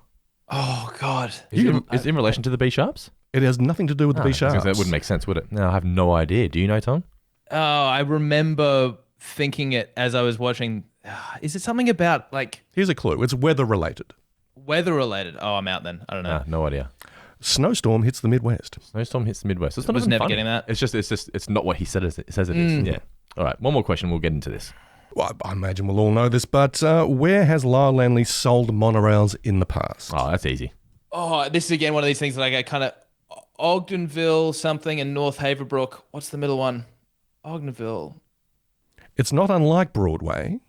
Oh, God. Is it in relation to the B-Sharps? It has nothing to do with the B-Sharps. That wouldn't make sense, would it? No, I have no idea. Do you know, Tom? Oh, I remember thinking it as I was watching. Is it something about, like... Here's a clue. It's weather-related. Weather-related? Oh, I'm out then. I don't know. No idea. Snowstorm hits the Midwest. Snowstorm hits the Midwest. It's not was even never funny. getting that. It's not what he says it is. Yeah. All right. One more question. We'll get into this. Well, I imagine we'll all know this, but where has Lyle Lanley sold monorails in the past? Oh, that's easy. Oh, this is again one of these things that I get kind of Ogdenville something and North Haverbrook. What's the middle one? Ogdenville. It's not unlike Broadway.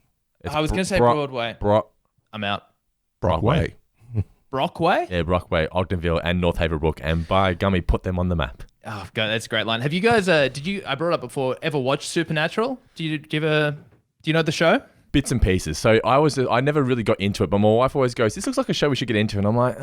I was going to say Broadway. I'm out. Brockway. Brockway? Yeah, Brockway, Ogdenville, and North Haverbrook, and by gummy, put them on the map. Oh, God, that's a great line. Have you guys? I brought it up before. Ever watched Supernatural? Do you know the show? Bits and pieces. So I never really got into it, but my wife always goes, "This looks like a show we should get into," and I'm like,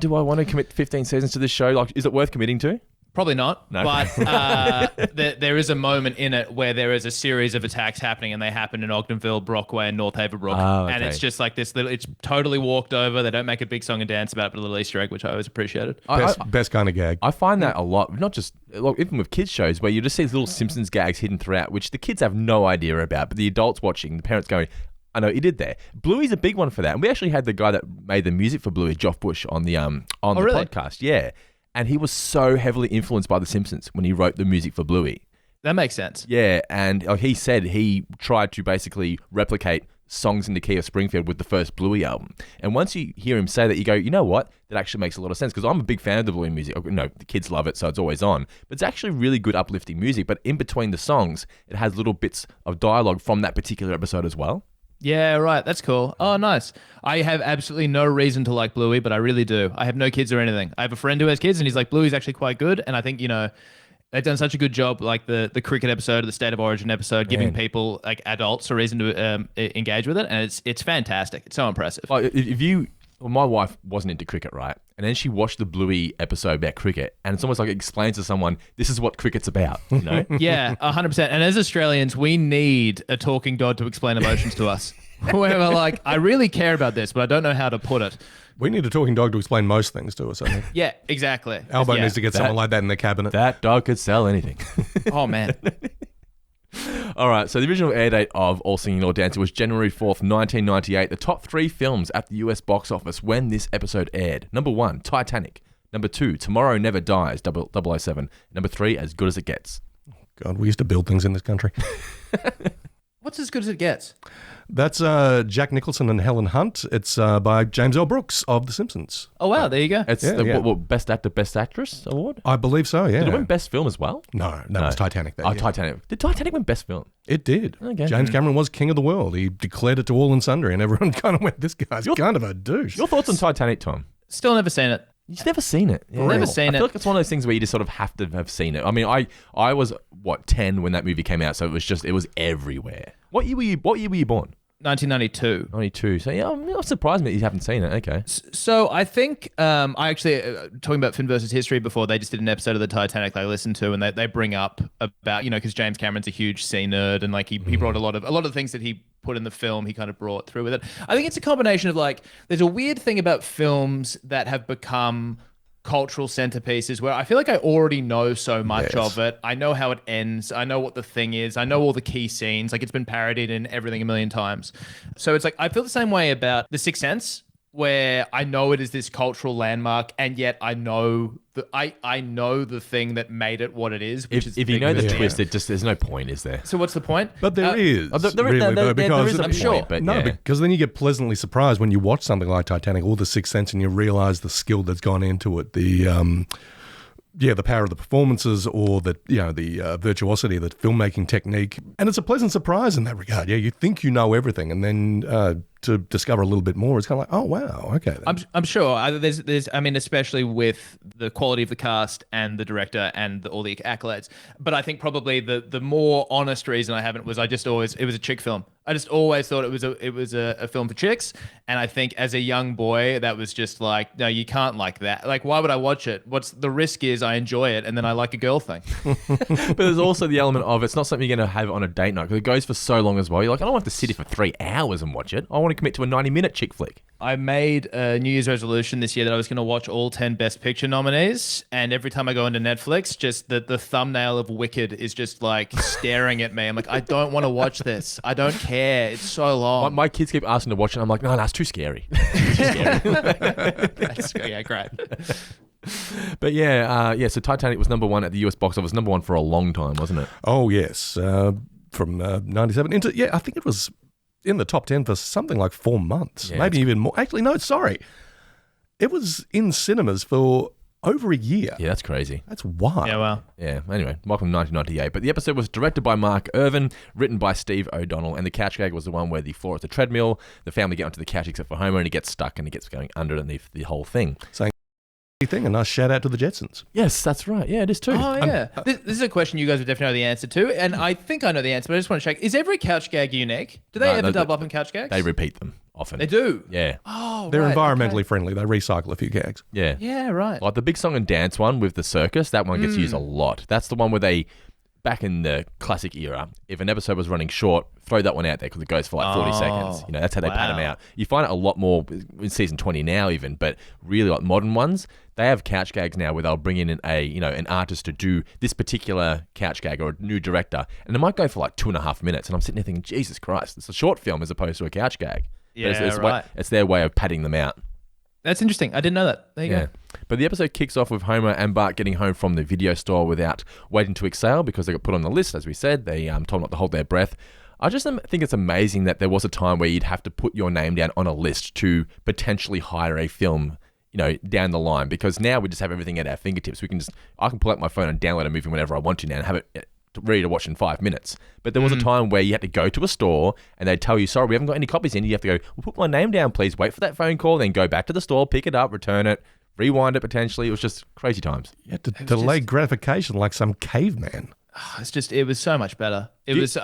do I want to commit 15 seasons to this show? Like, is it worth committing to? Probably not. No. But there is a moment in it where there is a series of attacks happening, and they happen in Ogdenville, Brockway, and North Haverbrook. Oh, okay. And it's just like this little. It's totally walked over. They don't make a big song and dance about it, but a little Easter egg, which I always appreciated. Best kind of gag. I find that a lot, not just even with kids shows, where you just see these little Simpsons gags hidden throughout, which the kids have no idea about, but the adults watching, the parents going, I know he did there. Bluey's a big one for that, and we actually had the guy that made the music for Bluey, Geoff Bush, on the really? podcast. Yeah, and he was so heavily influenced by The Simpsons when he wrote the music for Bluey. That makes sense. Yeah, and he said he tried to basically replicate songs in the key of Springfield with the first Bluey album. And once you hear him say that, you go, you know what? That actually makes a lot of sense, because I'm a big fan of the Bluey music. The kids love it, so it's always on. But it's actually really good uplifting music. But in between the songs, it has little bits of dialogue from that particular episode as well. Yeah, right. That's cool. Oh, nice. I have absolutely no reason to like Bluey, but I really do. I have no kids or anything. I have a friend who has kids, and he's like, Bluey's actually quite good. And I think, they've done such a good job, like the cricket episode, the State of Origin episode, giving people, like adults, a reason to engage with it. And it's fantastic. It's so impressive. Like my wife wasn't into cricket, right? And then she watched the Bluey episode about cricket, and it's almost like it explains to someone, this is what cricket's about, you know? Yeah, 100%. And as Australians, we need a talking dog to explain emotions to us. Where we're like, I really care about this, but I don't know how to put it. We need a talking dog to explain most things to us, I think. Yeah, exactly. Albo needs to get someone like that in the cabinet. That dog could sell anything. Oh, man. All right, so the original air date of All Singing, All Dancing was January 4th, 1998. The top 3 films at the US box office when this episode aired. Number 1, Titanic. Number 2, Tomorrow Never Dies, 007. Number 3, As Good as It Gets. God, we used to build things in this country. What's As Good as It Gets? That's Jack Nicholson and Helen Hunt. It's by James L. Brooks of The Simpsons. Oh, wow, there you go. It's What, Best Actor, Best Actress award? I believe so, yeah. Did it win Best Film as well? No, that was Titanic. Titanic. Did Titanic win Best Film? It did. Okay. James Cameron was king of the world. He declared it to all and sundry, and everyone kind of went, this guy's kind of a douche. Your thoughts on Titanic, Tom? Still never seen it. You've never seen it? Yeah. Never seen I feel like it's one of those things where you just sort of have to have seen it. I mean, I was, 10 when that movie came out, so it was everywhere. What year were you born? 1992. 92. So yeah, I'm surprised that you haven't seen it. Okay. So I think I actually talking about Finn versus history before. They just did an episode of the Titanic I listened to, and they bring up about because James Cameron's a huge sea nerd, and like he brought a lot of the things that he put in the film he kind of brought through with it. I think it's a combination of like there's a weird thing about films that have become cultural centerpieces where I feel like I already know so much of it. I know how it ends. I know what the thing is. I know all the key scenes. Like it's been parodied in everything a million times. So it's like I feel the same way about The Sixth Sense, where I know it is this cultural landmark, and yet I know I know the thing that made it what it is. Which is if you know the twist, there's no point, is there? So what's the point? But there is. There is I'm sure. But because then you get pleasantly surprised when you watch something like Titanic or The Sixth Sense and you realize the skill that's gone into it. The power of the performances, or the virtuosity of the filmmaking technique, and it's a pleasant surprise in that regard. Yeah, you think you know everything, and then to discover a little bit more, it's kind of like, oh wow, okay. Then. I'm sure there's I mean, especially with the quality of the cast and the director and all the accolades. But I think probably the more honest reason I haven't was it was a chick film. I just always thought it was a film for chicks, and I think as a young boy that was just like, no, you can't like that. Like, why would I watch it? What's the risk is I enjoy it and then I like a girl thing. But there's also the element of it's not something you're going to have on a date night because it goes for so long as well. You're like, I don't have to sit here for 3 hours and watch it. I want to commit to a 90-minute chick flick. I made a New Year's resolution this year that I was going to watch all 10 Best Picture nominees, and every time I go into Netflix, just the thumbnail of Wicked is just like staring at me. I'm like, I don't want to watch this. I don't care. It's so long. My kids keep asking to watch it. I'm like, no, it's too scary. It's too scary. Yeah, great. But so Titanic was number one at the US box office, number one for a long time, wasn't it? Oh, yes. From 97 into, I think it was in the top 10 for something like 4 months, maybe even more. Actually, no, sorry. It was in cinemas for over a year. Yeah, that's crazy. That's wild. Yeah, well. Yeah, anyway, welcome to 1998. But the episode was directed by Mark Irvin, written by Steve O'Donnell, and the couch gag was the one where the floor is a treadmill, the family get onto the couch except for Homer, and he gets stuck and he gets going underneath the whole thing. Saying thing, a nice shout out to the Jetsons. Yes, that's right. Yeah, it is too. Oh, yeah. This is a question you guys would definitely know the answer to, and I think I know the answer, but I just want to check. Is every couch gag unique? Do they ever double up in couch gags? They repeat them often. They do? Yeah. Oh, They're right, environmentally friendly. They recycle a few gags. Yeah. Yeah, right. Like the big song and dance one with the circus, that one gets used a lot. That's the one where they, back in the classic era, if an episode was running short, throw that one out there because it goes for like 40 seconds. That's how they pad them out. You find it a lot more in season 20 now even, but really like modern ones, they have couch gags now where they'll bring in an artist to do this particular couch gag or a new director, and it might go for like 2.5 minutes, and I'm sitting there thinking, Jesus Christ, it's a short film as opposed to a couch gag. Yeah, right. It's their way of padding them out. That's interesting. I didn't know that. There you go. But the episode kicks off with Homer and Bart getting home from the video store without waiting to exhale because they got put on the list, as we said. They told not to hold their breath. I just think it's amazing that there was a time where you'd have to put your name down on a list to potentially hire a film, down the line, because now we just have everything at our fingertips. I can pull out my phone and download a movie whenever I want to now and have it ready to watch in 5 minutes. But there was a time where you had to go to a store and they'd tell you, sorry, we haven't got any copies in. You have to go, well, put my name down, please. Wait for that phone call, then go back to the store, pick it up, return it, rewind it potentially. It was just crazy times. You had to delay gratification like some caveman. It was so much better. It's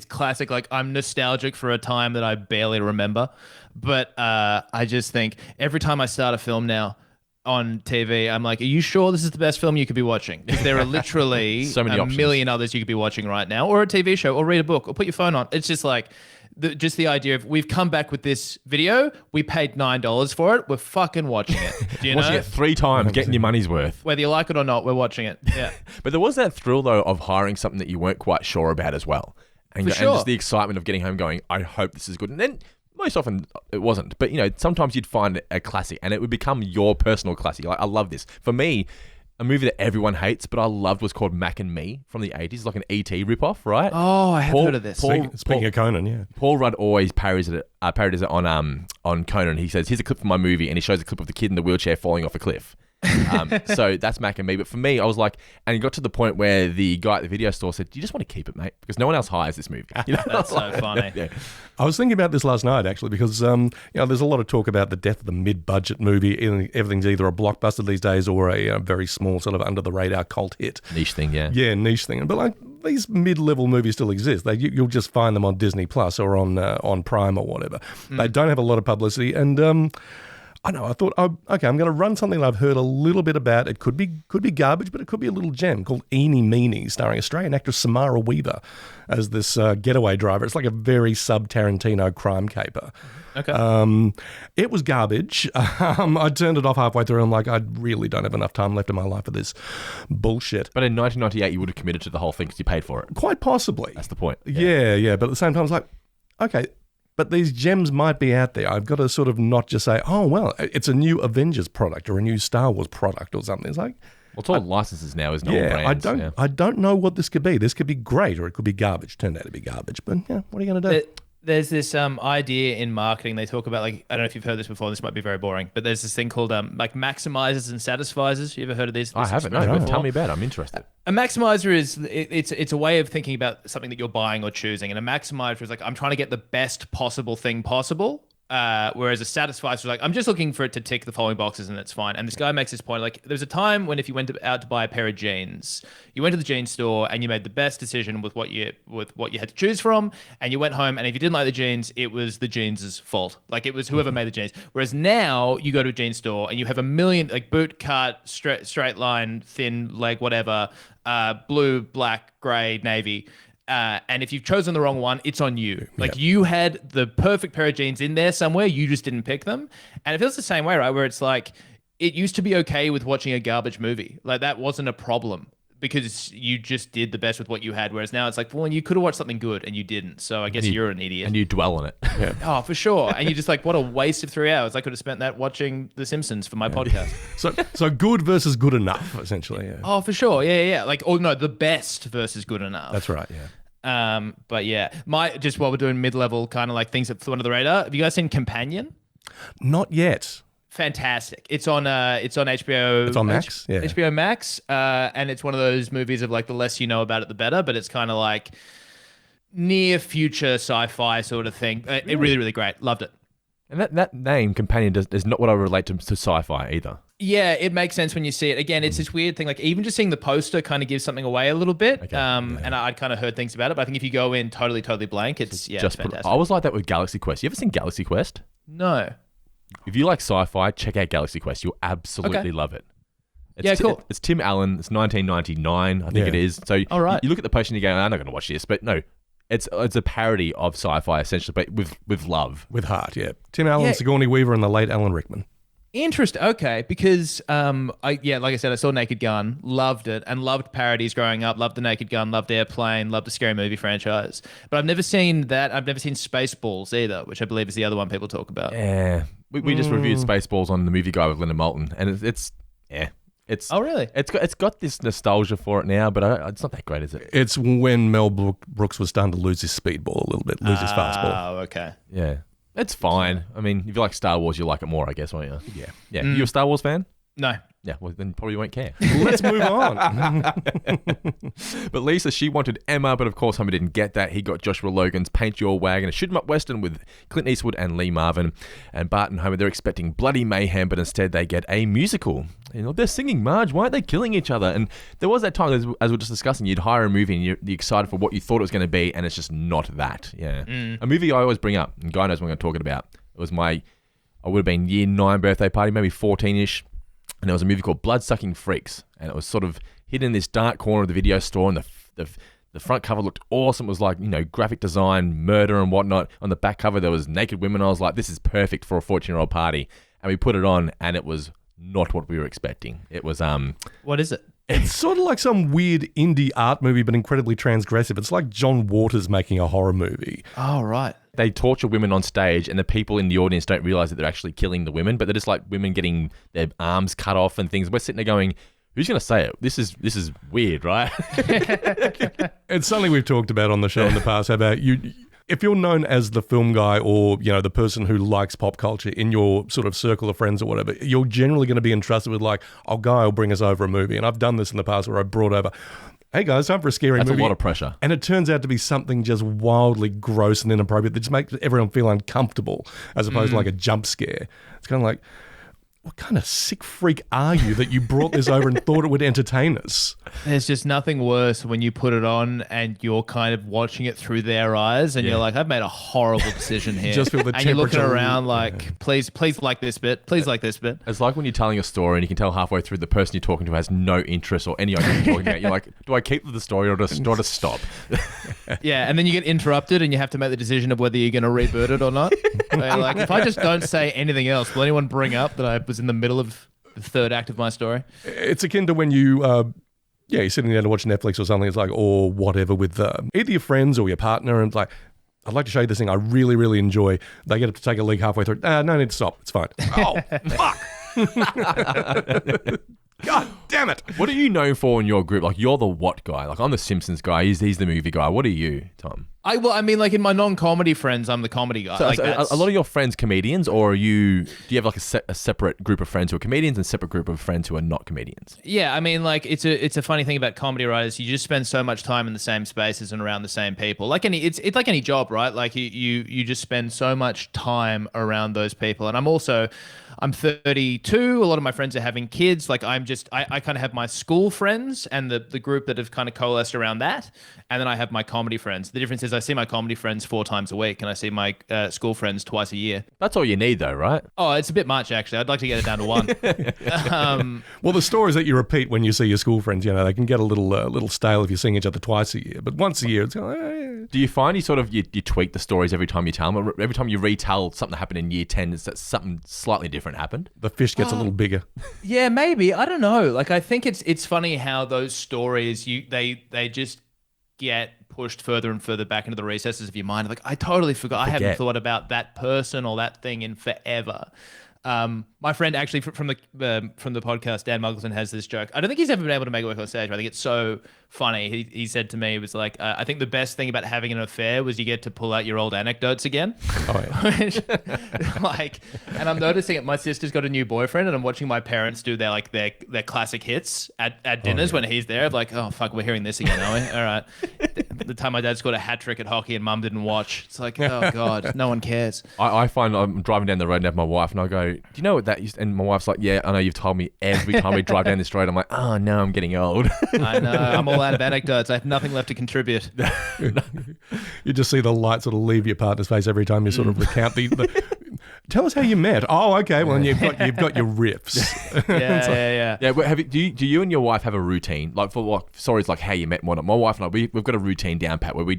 classic. Like, I'm nostalgic for a time that I barely remember. But I just think every time I start a film now on TV, I'm like, are you sure this is the best film you could be watching? Because there are literally so many options. Million others you could be watching right now, or a TV show, or read a book, or put your phone on. It's just like, just the idea of, we've come back with this video, we paid $9 for it, we're fucking watching it. Do you watching it 3 times, getting your money's worth. Whether you like it or not, we're watching it. Yeah. But there was that thrill, though, of hiring something that you weren't quite sure about as well. And just the excitement of getting home going, I hope this is good. And then most often it wasn't, but sometimes you'd find a classic and it would become your personal classic. Like, I love this. For me, a movie that everyone hates, but I loved, was called Mac and Me from the 80s, like an E.T. ripoff, right? Oh, I have heard of this. Speaking of Conan, yeah. Paul Rudd always parodies it on Conan. He says, here's a clip from my movie, and he shows a clip of the kid in the wheelchair falling off a cliff. So that's Mac and Me. But for me, I was like, and it got to the point where the guy at the video store said, you just want to keep it, mate, because no one else hires this movie. That's so funny. Yeah. I was thinking about this last night, actually, because there's a lot of talk about the death of the mid-budget movie. Everything's either a blockbuster these days or a very small sort of under-the-radar cult hit. Niche thing, yeah. Yeah, niche thing. But these mid-level movies still exist. You'll just find them on Disney Plus or on Prime or whatever. They don't have a lot of publicity, and I know. I thought, okay, I'm going to run something that I've heard a little bit about. It could be garbage, but it could be a little gem called Eenie Meenie, starring Australian actress Samara Weaver as this getaway driver. It's like a very sub-Tarantino crime caper. Okay. It was garbage. I turned it off halfway through. I'm like, I really don't have enough time left in my life for this bullshit. But in 1998, you would have committed to the whole thing because you paid for it. Quite possibly. That's the point. Yeah. But at the same time, I was like, okay, but these gems might be out there. I've got to sort of not just say, oh, well, it's a new Avengers product or a new Star Wars product or something. It's like, well, it's all licenses now, isn't it? All brands. I don't know what this could be. This could be great or it could be garbage. Turned out to be garbage. But yeah, what are you going to do? There's this idea in marketing. They talk about, like, I don't know if you've heard this before. This might be very boring, but there's this thing called like maximizers and satisfizers. You ever heard of this? I haven't. No, but tell me about it. I'm interested. A maximizer is it's a way of thinking about something that you're buying or choosing, and a maximizer is like, I'm trying to get the best possible thing possible. Whereas a satisficer is like, I'm just looking for it to tick the following boxes and it's fine. And this guy makes this point, like, there's a time when if you went out to buy a pair of jeans, you went to the jeans store and you made the best decision with what you had to choose from, and you went home, and if you didn't like the jeans, it was the jeans' fault. Like, it was whoever made the jeans. Whereas now you go to a jeans store and you have a million, like, boot cut, straight line, thin leg, whatever, blue, black, gray, navy. And if you've chosen the wrong one, it's on you. Like, you had the perfect pair of jeans in there somewhere, you just didn't pick them. And it feels the same way, right? Where it's like, it used to be okay with watching a garbage movie. Like, that wasn't a problem because you just did the best with what you had. Whereas now it's like, well, you could have watched something good and you didn't. So I guess you're an idiot. And you dwell on it. Yeah. Oh, for sure. And you're just like, what a waste of 3 hours. I could have spent that watching The Simpsons for my podcast. So good versus good enough, essentially. Yeah. Oh, for sure. Yeah. Like, oh no, the best versus good enough. That's right. Yeah. But yeah, just while we're doing mid-level kind of like things that flew under the radar, have you guys seen Companion? Not yet. Fantastic. It's on HBO. It's on Max. Yeah. HBO Max. And it's one of those movies of like, the less you know about it, the better. But it's kind of like near future sci-fi sort of thing. It really, really great. Loved it. And that name, Companion, is not what I relate to sci-fi either. Yeah, it makes sense when you see it. Again, it's this weird thing. Like, even just seeing the poster kind of gives something away a little bit. Okay. And I'd kind of heard things about it. But I think if you go in totally blank, it's fantastic. I was like that with Galaxy Quest. You ever seen Galaxy Quest? No. If you like sci-fi, check out Galaxy Quest. You'll absolutely love it. Cool. It's Tim Allen. It's 1999, I think it is. So all right. You look at the poster and you go, I'm not going to watch this. But no, it's a parody of sci-fi, essentially, but with love. With heart, yeah. Tim Allen, Sigourney Weaver, and the late Alan Rickman. Interesting. Okay, because like I said, I saw Naked Gun, loved it, and loved parodies growing up. Loved the Naked Gun, loved Airplane, loved the Scary Movie franchise. But I've never seen that. I've never seen Spaceballs either, which I believe is the other one people talk about. Yeah, we just reviewed Spaceballs on The Movie Guy with Linda Moulton, and it's oh really? It's got this nostalgia for it now, but it's not that great, is it? It's when Mel Brooks was starting to lose his speedball a little bit, lose his fastball. Oh, okay. Yeah. It's fine. I mean, if you like Star Wars, you'll like it more, I guess, won't you? Yeah. Yeah. You a Star Wars fan? No. Yeah, well, then probably won't care. Let's move on. But Lisa, she wanted Emma, but of course Homer didn't get that. He got Joshua Logan's Paint Your Wagon, a shoot-'em-up western with Clint Eastwood and Lee Marvin. And Bart and Homer, they're expecting bloody mayhem, but instead they get a musical. You know, they're singing, Marge, why aren't they killing each other? And there was that time, as we were just discussing, you'd hire a movie and you're excited for what you thought it was going to be, and it's just not that. Yeah. A movie I always bring up, and Guy knows what I'm talking about. It was I would have been year 9 birthday party, maybe 14-ish. And there was a movie called Blood-Sucking Freaks. And it was sort of hidden in this dark corner of the video store. And the front cover looked awesome. It was like, graphic design, murder and whatnot. On the back cover, there was naked women. I was like, this is perfect for a 14-year-old party. And we put it on, and it was not what we were expecting. It was... What is it? It's sort of like some weird indie art movie, but incredibly transgressive. It's like John Waters making a horror movie. Oh, right. They torture women on stage, and the people in the audience don't realize that they're actually killing the women, but they're just like women getting their arms cut off and things. We're sitting there going, who's going to say it? This is weird, right? It's something we've talked about on the show in the past. How about you... If you're known as the film guy or, the person who likes pop culture in your sort of circle of friends or whatever, you're generally going to be entrusted with like, Guy will bring us over a movie. And I've done this in the past where I brought over, hey guys, time for a scary movie. That's a lot of pressure. And it turns out to be something just wildly gross and inappropriate that just makes everyone feel uncomfortable as opposed to like a jump scare. It's kind of like, what kind of sick freak are you that you brought this over and thought it would entertain us? There's just nothing worse when you put it on and you're kind of watching it through their eyes and you're like, I've made a horrible decision here. Just feel the and you're looking temperature. around like, please like this bit. Please like this bit. It's like when you're telling a story and you can tell halfway through the person you're talking to has no interest or any idea what you're talking about. You're like, do I keep with the story or do I just stop? Yeah, and then you get interrupted and you have to make the decision of whether you're going to reboot it or not. Like, if I just don't say anything else, will anyone bring up that I was in the middle of the third act of my story? It's akin to when you, you're sitting there to watch Netflix or something, it's like, or whatever with either your friends or your partner, and it's like, I'd like to show you this thing I really, really enjoy. They get up to take a leak halfway through. No need to stop. It's fine. Oh, fuck. God damn it. What are you known for in your group? Like, you're the what guy? Like, I'm the Simpsons guy. He's the movie guy. What are you, Tom? I mean, like in my non-comedy friends, I'm the comedy guy. So, like a lot of your friends comedians, or do you have like a separate group of friends who are comedians and a separate group of friends who are not comedians? Yeah, I mean, like it's a funny thing about comedy writers. You just spend so much time in the same spaces and around the same people. Like it's like any job, right? Like you just spend so much time around those people. And I'm 32. A lot of my friends are having kids. Like I kind of have my school friends and the group that have kind of coalesced around that. And then I have my comedy friends. The difference is I see my comedy friends 4 times a week and I see my school friends twice a year. That's all you need though, right? Oh, it's a bit much actually. I'd like to get it down to 1. Well, the stories that you repeat when you see your school friends, they can get a little stale if you're seeing each other twice a year. But once a year, it's kind of, Do you find you tweak the stories every time you tell them? Every time you retell something that happened in year 10, is that something slightly different happened? the fish gets a little bigger. Yeah, maybe. I don't know. Like I think it's funny how those stories they just get pushed further and further back into the recesses of your mind. Like I totally forgot. I haven't thought about that person or that thing in forever. My friend actually from the podcast, Dan Muggleton, has this joke. I don't think he's ever been able to make it work on stage, but I think it's so funny. He said to me, it was like, I think the best thing about having an affair was you get to pull out your old anecdotes again. Oh, yeah. And I'm noticing it. My sister's got a new boyfriend, and I'm watching my parents do their classic hits at dinners when he's there. I'm like, oh fuck, we're hearing this again, are we? All right. The time my dad scored a hat trick at hockey and mum didn't watch. It's like, oh god, no one cares. I find I'm driving down the road and have my wife, and I go, do you know what that used? And my wife's like, yeah, I know, you've told me every time we drive down this road. I'm like, oh no, I'm getting old. I know, I'm all out of anecdotes. I have nothing left to contribute. You just see the light sort of leave your partner's face every time you sort of recount the tell us how you met. Oh, okay. Well, you've got your riffs. Yeah. Yeah, but do you and your wife have a routine? Like for stories like how you met one? My wife and I, we've got a routine down pat where we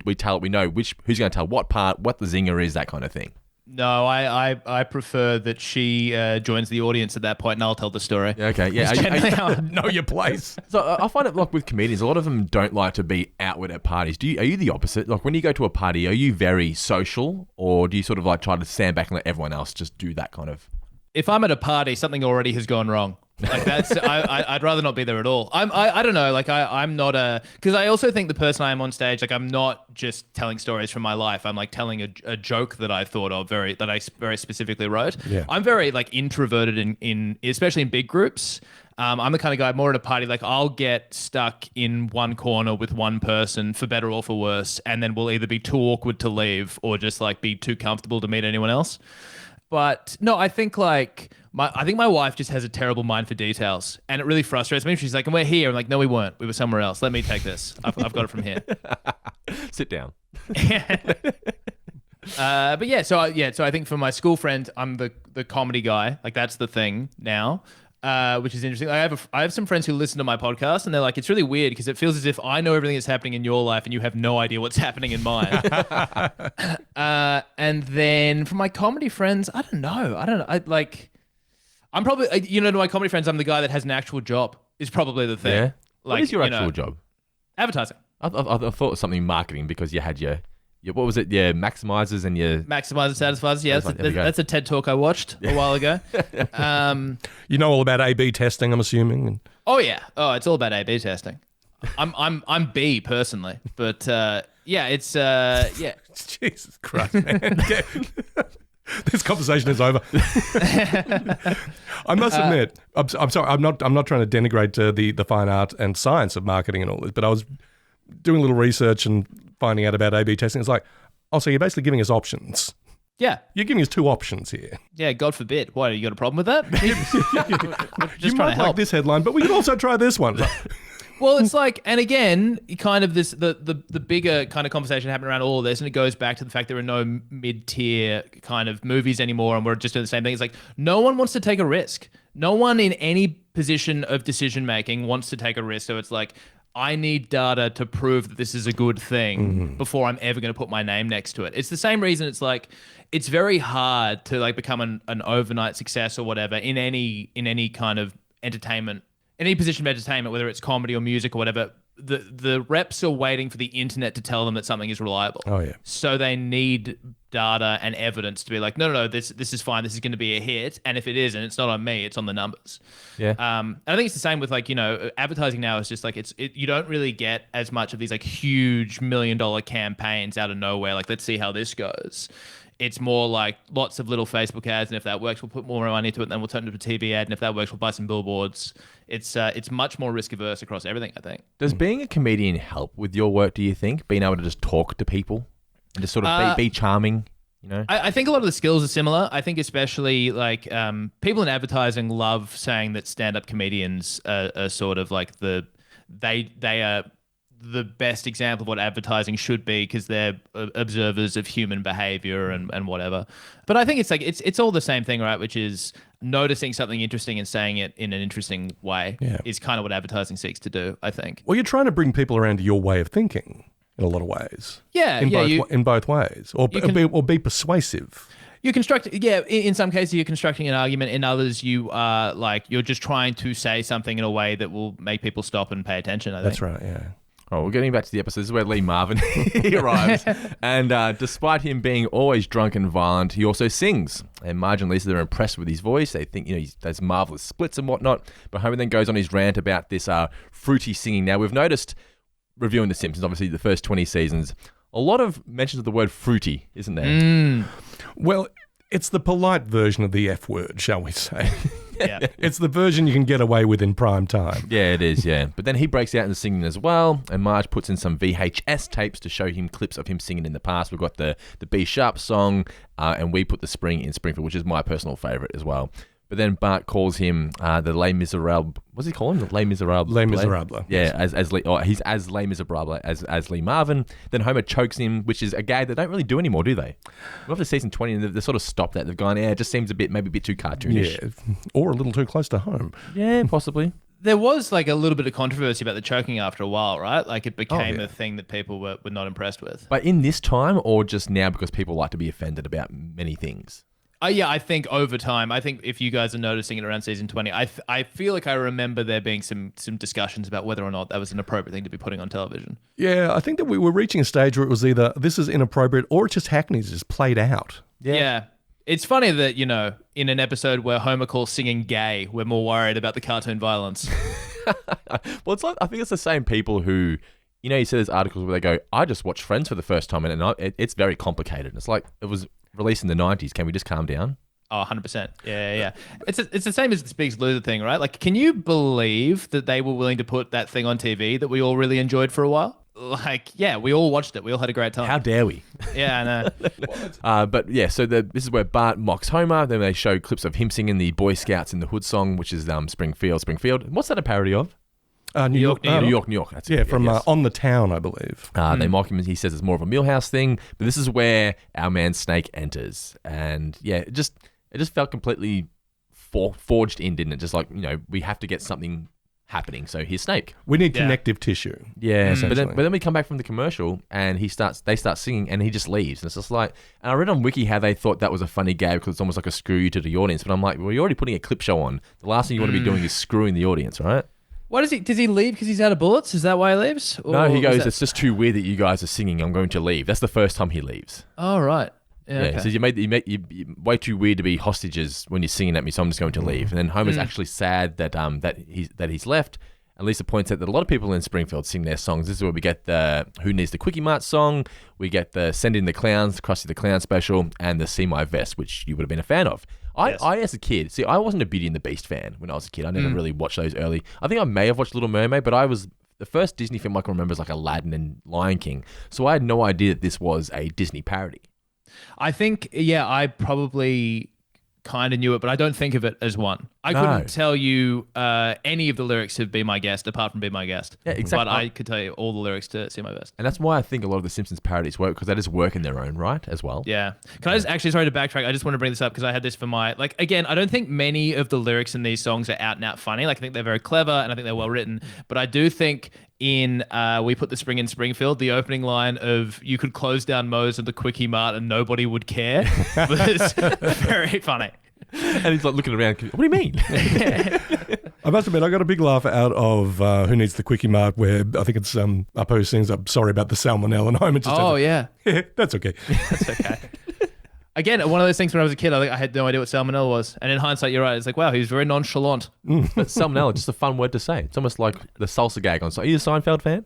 know who's going to tell what part, what the zinger is, that kind of thing. No, I prefer that she joins the audience at that point, and I'll tell the story. Yeah, okay, yeah. Know your place. So I find it like with comedians, a lot of them don't like to be outward at parties. Are you the opposite? Like when you go to a party, are you very social, or do you sort of like try to stand back and let everyone else just do that kind of? If I'm at a party, something already has gone wrong. Like that's, I'd rather not be there at all. I don't know. Like I'm not because I also think the person I am on stage, like I'm not just telling stories from my life. I'm like telling a joke that I thought of that I very specifically wrote. Yeah. I'm very like introverted in especially in big groups. I'm the kind of guy more at a party, like I'll get stuck in one corner with one person for better or for worse. And then we'll either be too awkward to leave or just like be too comfortable to meet anyone else. But no, I think like my wife just has a terrible mind for details, and it really frustrates me. She's like, "And we're here." I'm like, "No, we weren't. We were somewhere else. Let me take this. I've got it from here." Sit down. But yeah, so I think for my school friend, I'm the comedy guy. Like that's the thing now. Which is interesting. I have some friends who listen to my podcast, and they're like, it's really weird because it feels as if I know everything that's happening in your life, and you have no idea what's happening in mine. And then for my comedy friends, I don't know. I'm probably to my comedy friends, I'm the guy that has an actual job. Is probably the thing. Yeah. Like, what is your actual job? Advertising. I thought it was something marketing because you had your what was it? Your maximizers and your maximizers, satisfiers. Yeah, that's a TED talk I watched a while ago. You know all about A/B testing, I'm assuming. Oh yeah. Oh, it's all about A/B testing. I'm B personally, but it's yeah. Jesus Christ, man. This conversation is over. I must admit, I'm sorry. I'm not trying to denigrate the fine art and science of marketing and all this, but I was doing a little research and finding out about A/B testing. It's like, oh, so you're basically giving us options. Yeah. You're giving us two options here. Yeah, God forbid. Why, you got a problem with that? Just You trying might to help. like this headline, but we could also try this one. Well, it's like, and again, kind of this the bigger kind of conversation happening around all of this, and it goes back to the fact there are no mid-tier kind of movies anymore, and we're just doing the same thing. It's like no one wants to take a risk. No one in any position of decision making wants to take a risk. So it's like, I need data to prove that this is a good thing before I'm ever going to put my name next to it. It's the same reason it's like, it's very hard to like become an overnight success or whatever in any kind of entertainment, any position of entertainment, whether it's comedy or music or whatever. The reps are waiting for the internet to tell them that something is reliable. Oh, yeah. So they need data and evidence to be like, no, this is fine. This is going to be a hit. And if it isn't, it's not on me. It's on the numbers. Yeah. And I think it's the same with like, advertising now is just like, you don't really get as much of these like huge $1 million campaigns out of nowhere. Like, let's see how this goes. It's more like lots of little Facebook ads, and if that works, we'll put more money into it, and then we'll turn it into a TV ad, and if that works, we'll buy some billboards. It's much more risk averse across everything, I think. Does being a comedian help with your work, do you think? Being able to just talk to people and just sort of be charming, you know? I think a lot of the skills are similar. I think especially like people in advertising love saying that stand-up comedians are sort of like they are the best example of what advertising should be because they're observers of human behavior and whatever. But I think it's like it's all the same thing, right? Which is noticing something interesting and saying it in an interesting way is kind of what advertising seeks to do, I think. Well, you're trying to bring people around to your way of thinking in a lot of ways. Yeah, in both ways, or be persuasive. You construct, in some cases you're constructing an argument. In others, you are like, you're just trying to say something in a way that will make people stop and pay attention, I think. That's right, yeah. Oh, we're getting back to the episode. This is where Lee Marvin he arrives. And despite him being always drunk and violent, he also sings. And Marge and Lisa, they're impressed with his voice. They think, he does marvelous splits and whatnot. But Homer then goes on his rant about this fruity singing. Now, we've noticed, reviewing The Simpsons, obviously the first 20 seasons, a lot of mentions of the word fruity, isn't there? Well, it's the polite version of the F word, shall we say. Yeah. It's the version you can get away with in prime time. Yeah, it is, yeah. But then he breaks out into singing as well, and Marge puts in some VHS tapes to show him clips of him singing in the past. We've got the B sharp song, and we put the Spring in Springfield, which is my personal favourite as well. But then Bart calls him the Les Miserables. What's he call him? The Les Miserables. Les Miserables. Yeah, as Lee, he's as Les Miserables as Lee Marvin. Then Homer chokes him, which is a gag they don't really do anymore, do they? After season 20, they've sort of stopped that. They've gone, it just seems maybe a bit too cartoonish. Yeah, or a little too close to home. Yeah, possibly. There was like a little bit of controversy about the choking after a while, right? Like it became a thing that people were not impressed with. But in this time, or just now because people like to be offended about many things? Yeah, I think over time, I think if you guys are noticing it around season 20, I feel like I remember there being some discussions about whether or not that was an appropriate thing to be putting on television. Yeah, I think that we were reaching a stage where it was either this is inappropriate or it's just hackneyed, it's just played out. Yeah. It's funny that, in an episode where Homer calls singing gay, we're more worried about the cartoon violence. Well, it's like, I think it's the same people who, you see there's articles where they go, I just watched Friends for the first time and it's very complicated. It's like, it was released in the 90s. Can we just calm down? Oh, 100%. Yeah. It's the same as the Biggest Loser thing, right? Like, can you believe that they were willing to put that thing on TV that we all really enjoyed for a while? Like, yeah, we all watched it. We all had a great time. How dare we? Yeah, I know. But yeah, so this is where Bart mocks Homer. Then they show clips of him singing the Boy Scouts in the Hood song, which is Springfield. What's that a parody of? New York. New York. That's it. From On the Town, I believe. They mock him. He says it's more of a Millhouse thing. But this is where our man Snake enters. And yeah, it just felt completely forged in, didn't it? Just like, we have to get something happening. So here's Snake. We need connective tissue. Yeah. But then we come back from the commercial and they start singing and he just leaves. And it's just like, and I read on Wiki how they thought that was a funny gag because it's almost like a screw you to the audience. But I'm like, well, you're already putting a clip show on. The last thing you want to be doing is screwing the audience, right? What is he? Does he leave because he's out of bullets? Is that why he leaves? Or no, he goes, it's just too weird that you guys are singing. I'm going to leave. That's the first time he leaves. Oh, right. Yeah, okay. So you're way too weird to be hostages when you're singing at me, so I'm just going to leave. And then Homer's actually sad that he's left. And Lisa points out that a lot of people in Springfield sing their songs. This is where we get the Who Needs the Quickie Mart song. We get the Send In the Clowns, Krusty the Clown special, and the See My Vest, which you would have been a fan of. I, as a kid, I wasn't a Beauty and the Beast fan when I was a kid. I never really watched those early. I think I may have watched Little Mermaid, but the first Disney film I can remember is like Aladdin and Lion King. So I had no idea that this was a Disney parody. I think, I probably kind of knew it, but I don't think of it as one. I couldn't tell you any of the lyrics to Be My Guest apart from Be My Guest. Yeah, exactly. But I could tell you all the lyrics to See My Best. And that's why I think a lot of the Simpsons parodies work, because they just work in their own right as well. Yeah. Can I just actually, sorry to backtrack, I just want to bring this up because I had this for my, like, again, I don't think many of the lyrics in these songs are out and out funny. Like, I think they're very clever and I think they're well written. But I do think in We Put the Spring in Springfield, the opening line of "You could close down Moe's and the Quickie Mart and nobody would care" was very funny. And he's like looking around, what do you mean? I must admit, I got a big laugh out of Who Needs the Quickie Mart, where I think it's Apo sings, "I'm sorry about the salmonella," and Homer just that's okay. That's okay. Again, one of those things when I was a kid, I had no idea what salmonella was. And in hindsight, you're right. It's like, wow, he was very nonchalant. But salmonella, just a fun word to say. It's almost like the salsa gag on. So, are you a Seinfeld fan?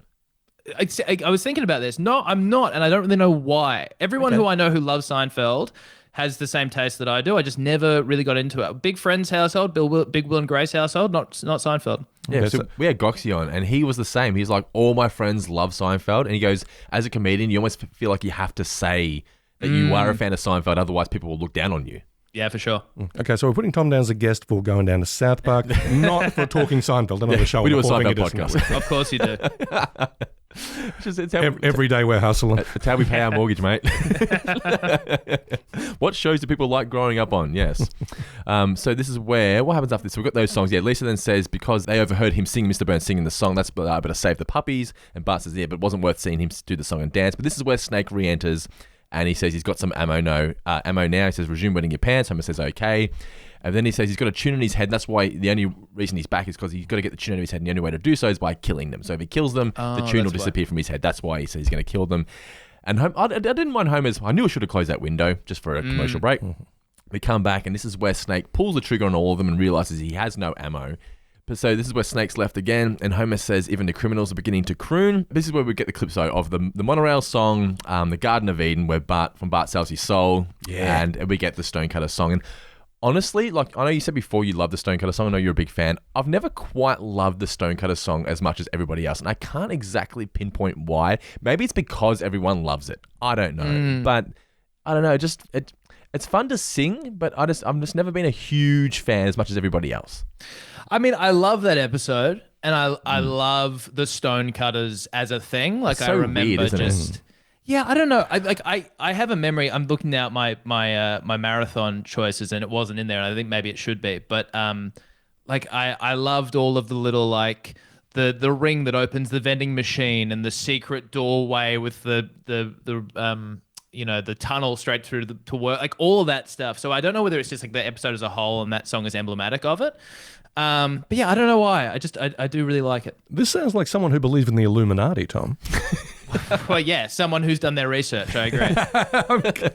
I was thinking about this. No, I'm not, and I don't really know why. Everyone who I know who loves Seinfeld has the same taste that I do. I just never really got into it. Big Friends household, Big Will and Grace household, not Seinfeld. Yeah, so we had Goxie on, and he was the same. He's like, all my friends love Seinfeld, and he goes, as a comedian, you almost feel like you have to say that you are a fan of Seinfeld, otherwise people will look down on you. Yeah, for sure. Okay, so we're putting Tom down as a guest for going down to South Park, not for talking Seinfeld, another show. We do a Seinfeld podcast. Of course you do. Every day we're hustling. It's how we pay our mortgage, mate. What shows do people like growing up on? Yes. So this is where, what happens after this? So we've got those songs. Yeah, Lisa then says, because they overheard him sing Mr. Burns singing the song, that's better save the puppies. And Bart says, yeah, but it wasn't worth seeing him do the song and dance. But this is where Snake re-enters. And he says he's got some ammo now. He says, resume wetting your pants. Homer says, okay. And then he says he's got a tune in his head. That's why the only reason he's back is because he's got to get the tune out of his head. And the only way to do so is by killing them. So if he kills them, the tune will disappear from his head. That's why he says he's going to kill them. And I didn't mind Homer's. I knew I should have closed that window just for a commercial break. We come back, and this is where Snake pulls the trigger on all of them and realizes he has no ammo. So this is where Snake's left again, and Homer says even the criminals are beginning to croon. This is where we get the clip of the monorail song, the Garden of Eden, where Bart sells his soul, and we get the Stonecutter song. And honestly, like I know you said before you love the Stonecutter song, I know you're a big fan. I've never quite loved the Stonecutter song as much as everybody else, and I can't exactly pinpoint why. Maybe it's because everyone loves it. I don't know, but I don't know. It's fun to sing, but I've just never been a huge fan as much as everybody else. I mean, I love that episode, and I love the Stonecutters as a thing. Like, it's so I remember weird, isn't it? Yeah, I don't know. I have a memory. I'm looking at my marathon choices, and it wasn't in there. And I think maybe it should be. But I loved all of the little like the ring that opens the vending machine and the secret doorway with the tunnel straight through to work, like all of that stuff. So I don't know whether it's just like the episode as a whole and that song is emblematic of it. But yeah, I don't know why. I do really like it. This sounds like someone who believes in the Illuminati, Tom. Well, yeah, someone who's done their research. I agree.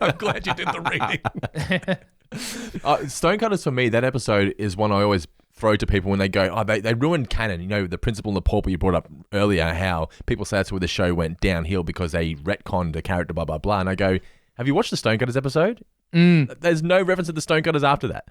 I'm glad you did the reading. Stonecutters for me, that episode is one I always throw to people when they go, they ruined canon. You know, the principal and the pauper you brought up earlier, how people say that's where the show went downhill because they retconned a character, blah, blah, blah. And I go, have you watched the Stonecutters episode? There's no reference to the Stonecutters after that.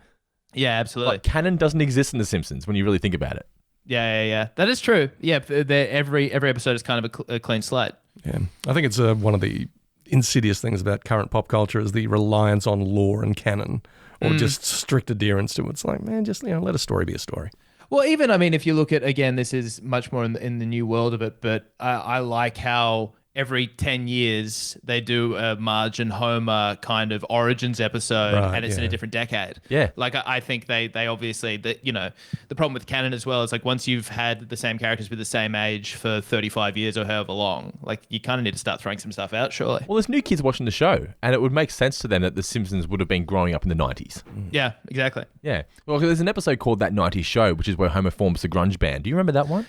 Yeah, absolutely. Like, canon doesn't exist in The Simpsons when you really think about it. Yeah. That is true. Yeah, every episode is kind of a clean slate. Yeah, I think it's one of the insidious things about current pop culture is the reliance on lore and canon, or just strict adherence to it. It's like, man, just let a story be a story. Well, even, I mean, if you look at, again, this is much more in the new world of it, but I like how every 10 years they do a Marge and Homer kind of origins episode, and it's in a different decade. Yeah. Like, I think they obviously, the problem with canon as well is like once you've had the same characters with the same age for 35 years or however long, like you kind of need to start throwing some stuff out, surely. Well, there's new kids watching the show, and it would make sense to them that The Simpsons would have been growing up in the 90s. Yeah, exactly. Yeah. Well, there's an episode called That 90s Show, which is where Homer forms the grunge band. Do you remember that one?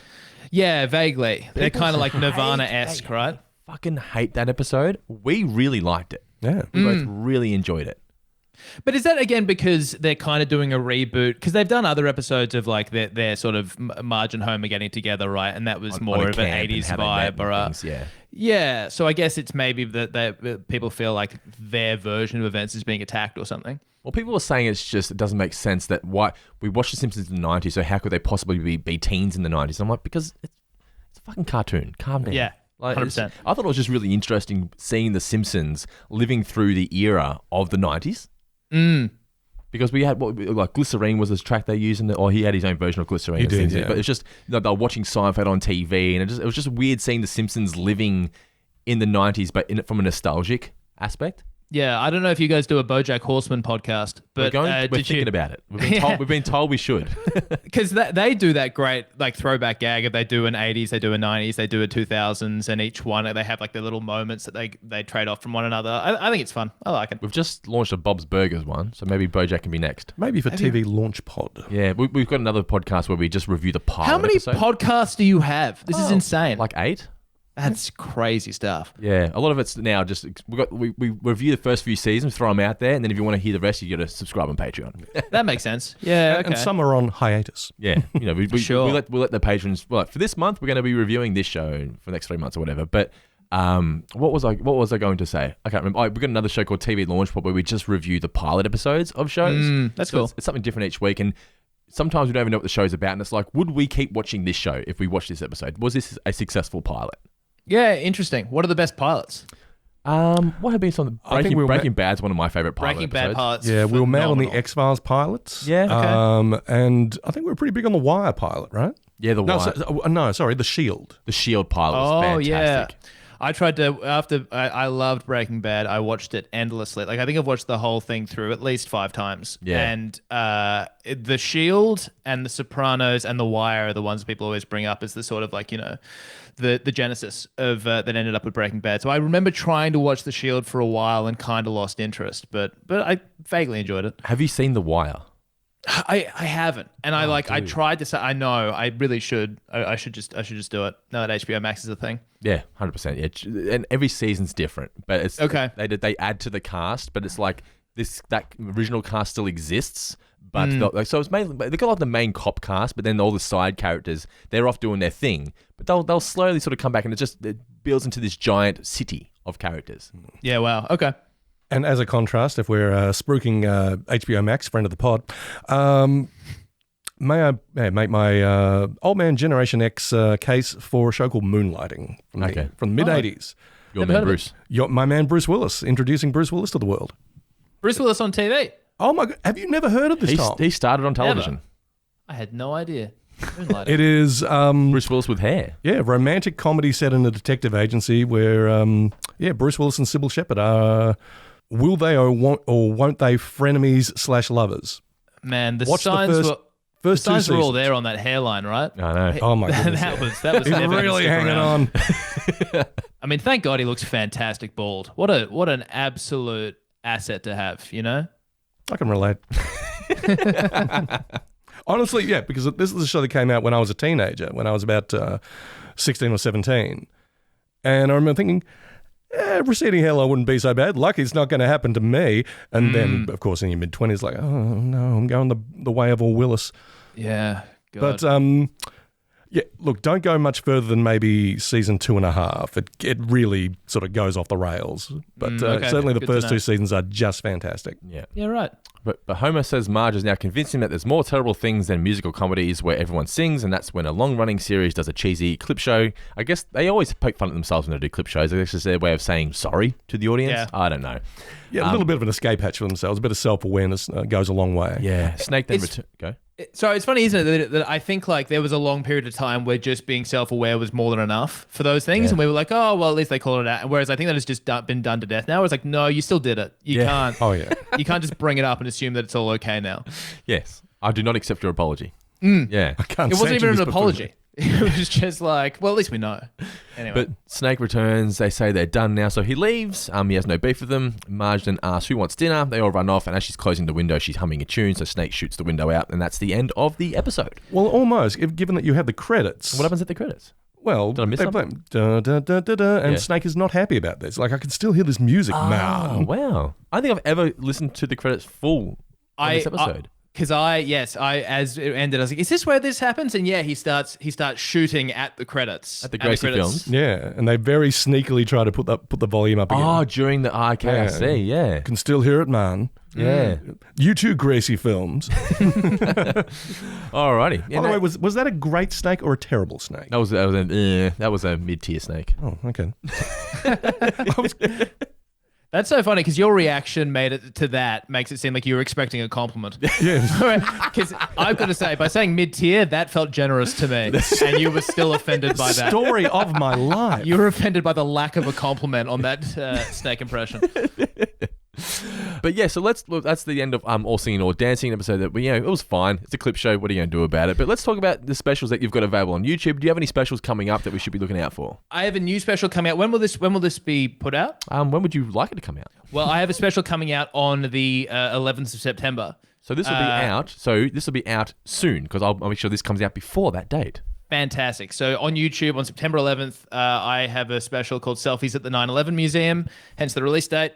Yeah, vaguely. They're kind of like Nirvana-esque, right? Fucking hate that episode. We really liked it. Yeah. We both really enjoyed it. But is that, again, because they're kind of doing a reboot? Because they've done other episodes of like their sort of Marge and Homer getting together, right? And that was more of an 80s vibe. Or yeah. So I guess it's maybe that people feel like their version of events is being attacked or something. Well, people are saying it doesn't make sense that why we watched The Simpsons in the 90s, so how could they possibly be teens in the 90s? I'm like, because it's a fucking cartoon. Calm down. Yeah. Like, 100%. I thought it was just really interesting seeing the Simpsons living through the era of the 90s. Because we had like Glycerine was this track they used, or he had his own version of Glycerine. He did, yeah. But it's just they were watching Seinfeld on TV, and it was just weird seeing the Simpsons living in the 90s, but in it from a nostalgic aspect. Yeah, I don't know if you guys do a BoJack Horseman podcast, but we're thinking about it. We've been told we should. Because they do that great like throwback gag. If they do an 80s, they do a 90s, they do a 2000s, and each one they have like their little moments that they trade off from one another. I think it's fun. I like it. We've just launched a Bob's Burgers one, so maybe BoJack can be next. Maybe for TV Launch Pod. Yeah, we've got another podcast where we just review the pilot. How many episode. podcasts do you have? This is insane. Like 8? That's crazy stuff. Yeah, a lot of it's now just we review the first few seasons, throw them out there, and then if you want to hear the rest, you got to subscribe on Patreon. That makes sense. Yeah, okay. And some are on hiatus. Yeah, we Sure. we let the patrons. Well, for this month, we're going to be reviewing this show for the next 3 months or whatever. But what was I going to say? I can't remember. We've got another show called TV Launch Pod where we just review the pilot episodes of shows. That's So cool. It's something different each week, and sometimes we don't even know what the show's about, and it's like, would we keep watching this show if we watched this episode? Was this a successful pilot? Yeah, interesting. What are the best pilots? What have been some of the Breaking Bad's one of my favorite pilot Breaking episodes. Bad pilots. Yeah, we were mad on the phenomenal. X-Files pilots. Yeah, okay. And I think we were pretty big on the Wire pilot, right? Yeah, the No, Wire. sorry, the Shield. The Shield pilot was fantastic. Yeah. I tried to, I loved Breaking Bad. I watched it endlessly. Like, I think I've watched the whole thing through at least 5 times. Yeah. And The Shield and The Sopranos and The Wire are the ones people always bring up as the sort of like, the genesis of that ended up with Breaking Bad. So I remember trying to watch The Shield for a while and kind of lost interest, but I vaguely enjoyed it. Have you seen The Wire? I haven't, and I tried to say I know I really should. I should just do it now that HBO Max is a thing. Yeah, 100%. Yeah, and every season's different, but it's Okay. They add to the cast, but it's like that original cast still exists. But so it's mainly they got like the main cop cast, but then all the side characters they're off doing their thing. But they'll slowly sort of come back, and it builds into this giant city of characters. Yeah. Wow. Okay. And as a contrast, if we're spruiking HBO Max, friend of the pod, may I make my old man Generation X case for a show called Moonlighting from the mid-'80s. Your Never heard man of Bruce. My man Bruce Willis, introducing Bruce Willis to the world. Bruce Willis on TV. Oh my God, have you never heard of this, Tom? He started on television. I had no idea. Moonlighting. It is... Bruce Willis with hair. Yeah, romantic comedy set in a detective agency where, Bruce Willis and Sybil Shepherd are... Will they or won't they frenemies / lovers? Man, the Watch the signs first were two the signs were all seasons. there on that hairline, right? I know. Oh my goodness. that was He's never gonna really stick hanging around. on. I mean, thank God he looks fantastic bald. What an absolute asset to have, I can relate. Honestly, yeah, because this is a show that came out when I was a teenager, when I was about 16 or 17. And I remember thinking, receding hairline wouldn't be so bad. Lucky it's not going to happen to me. And then, of course, in your mid-20s, like, oh, no, I'm going the way of all Willis. Yeah. God. But, yeah, look, don't go much further than maybe season 2.5. It really sort of goes off the rails. But okay. certainly the Good to first know. 2 seasons are just fantastic. Yeah. Yeah, right. But Homer says Marge has now convinced him that there's more terrible things than musical comedies where everyone sings, and that's when a long-running series does a cheesy clip show. I guess they always poke fun at themselves when they do clip shows. I guess it's their way of saying sorry to the audience. Yeah. I don't know. Yeah, a little bit of an escape hatch for themselves. A bit of self-awareness goes a long way. Yeah. Snake then Go. So it's funny, isn't it, that I think like there was a long period of time where just being self-aware was more than enough for those things, and we were like, oh well, at least they call it out. Whereas I think that has just been done to death now. It's like, no, you still did it. You can't. Oh, yeah. You can't just bring it up and assume that it's all okay now. Yes. I do not accept your apology. Yeah. Can't It wasn't sanction even an this apology. It was just like, well, at least we know. Anyway. But Snake returns. They say they're done now, so he leaves. He has no beef with them. Marge then asks who wants dinner. They all run off, and as she's closing the window, she's humming a tune. So Snake shoots the window out, and that's the end of the episode. Well, almost, given that you have the credits. What happens at the credits? Well, Did I miss they something? play da, da, da, da, da, and Yeah. Snake is not happy about this. Like, I can still hear this music, Oh, man. wow. I think I've ever listened to the credits full on this episode. Because as it ended, I was like, "Is this where this happens?" And yeah, he starts shooting at the credits. At the Gracie films. Yeah, and they very sneakily try to put the volume up again. Oh, during the okay, I see. Yeah, Can still hear it, man. yeah. You too, Gracie Films. Alrighty. Yeah, By the way, was that a great snake or a terrible snake? that was a mid-tier snake. Oh, okay. That's so funny because your reaction to that makes it seem like you were expecting a compliment. Yeah. Because I've got to say, by saying mid-tier, that felt generous to me, and you were still offended by that. Story of my life. You were offended by the lack of a compliment on that snake impression. But yeah, so that's the end of All Singing All Dancing episode. That it was fine. It's a clip show. What are you going to do about it? But let's talk about the specials that you've got available on YouTube. Do you have any specials coming up that we should be looking out for? I have a new special coming out. When will this be put out? When would you like it to come out? Well, I have a special coming out on the 11th of September. So this will be out. So this will be out soon because I'll make sure this comes out before that date. Fantastic. So on YouTube on September 11th, I have a special called Selfies at the 9/11 Museum, hence the release date.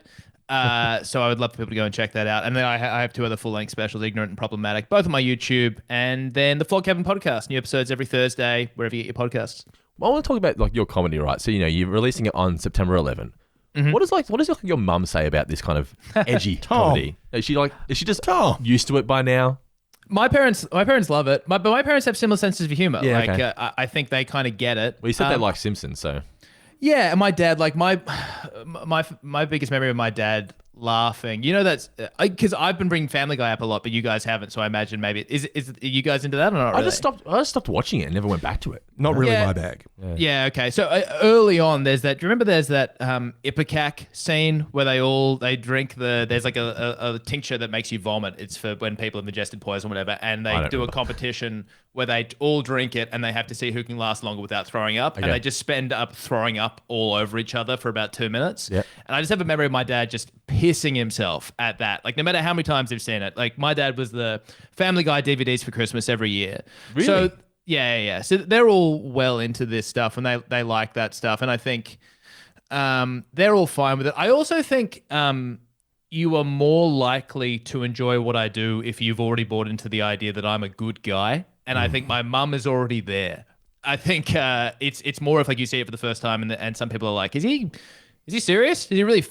So I would love for people to go and check that out. And then I have 2 other full-length specials, Ignorant and Problematic, both on my YouTube. And then the Flawed Cabin podcast, new episodes every Thursday, wherever you get your podcasts. Well, I want to talk about like your comedy, right? So you're releasing it on September 11. Mm-hmm. What does your mum say about this kind of edgy comedy? Is she just used to it by now? My parents love it, but my parents have similar senses of humor. Yeah, okay. I think they kind of get it. Well, you said they like Simpsons, so. Yeah, and my dad, like my biggest memory of my dad laughing. That's because I've been bringing Family Guy up a lot, but you guys haven't. So I imagine maybe are you guys into that or not? Really? I just stopped watching it and never went back to it. Not really my bag. Yeah. Okay. So early on, there's that. Do you remember? There's that Ipecac scene where they drink there's like a tincture that makes you vomit. It's for when people have ingested poison or whatever, and they do a competition where they all drink it and they have to see who can last longer without throwing up. Okay. And they just end up throwing up all over each other for about 2 minutes. Yep. And I just have a memory of my dad just pissing himself at that. Like no matter how many times they've seen it. Like my dad was the Family Guy DVDs for Christmas every year. Really? So yeah. So they're all well into this stuff and they like that stuff. And I think they're all fine with it. I also think you are more likely to enjoy what I do if you've already bought into the idea that I'm a good guy. And I think my mum is already there. I think it's more of like you see it for the first time and some people are like, is he serious? Does he really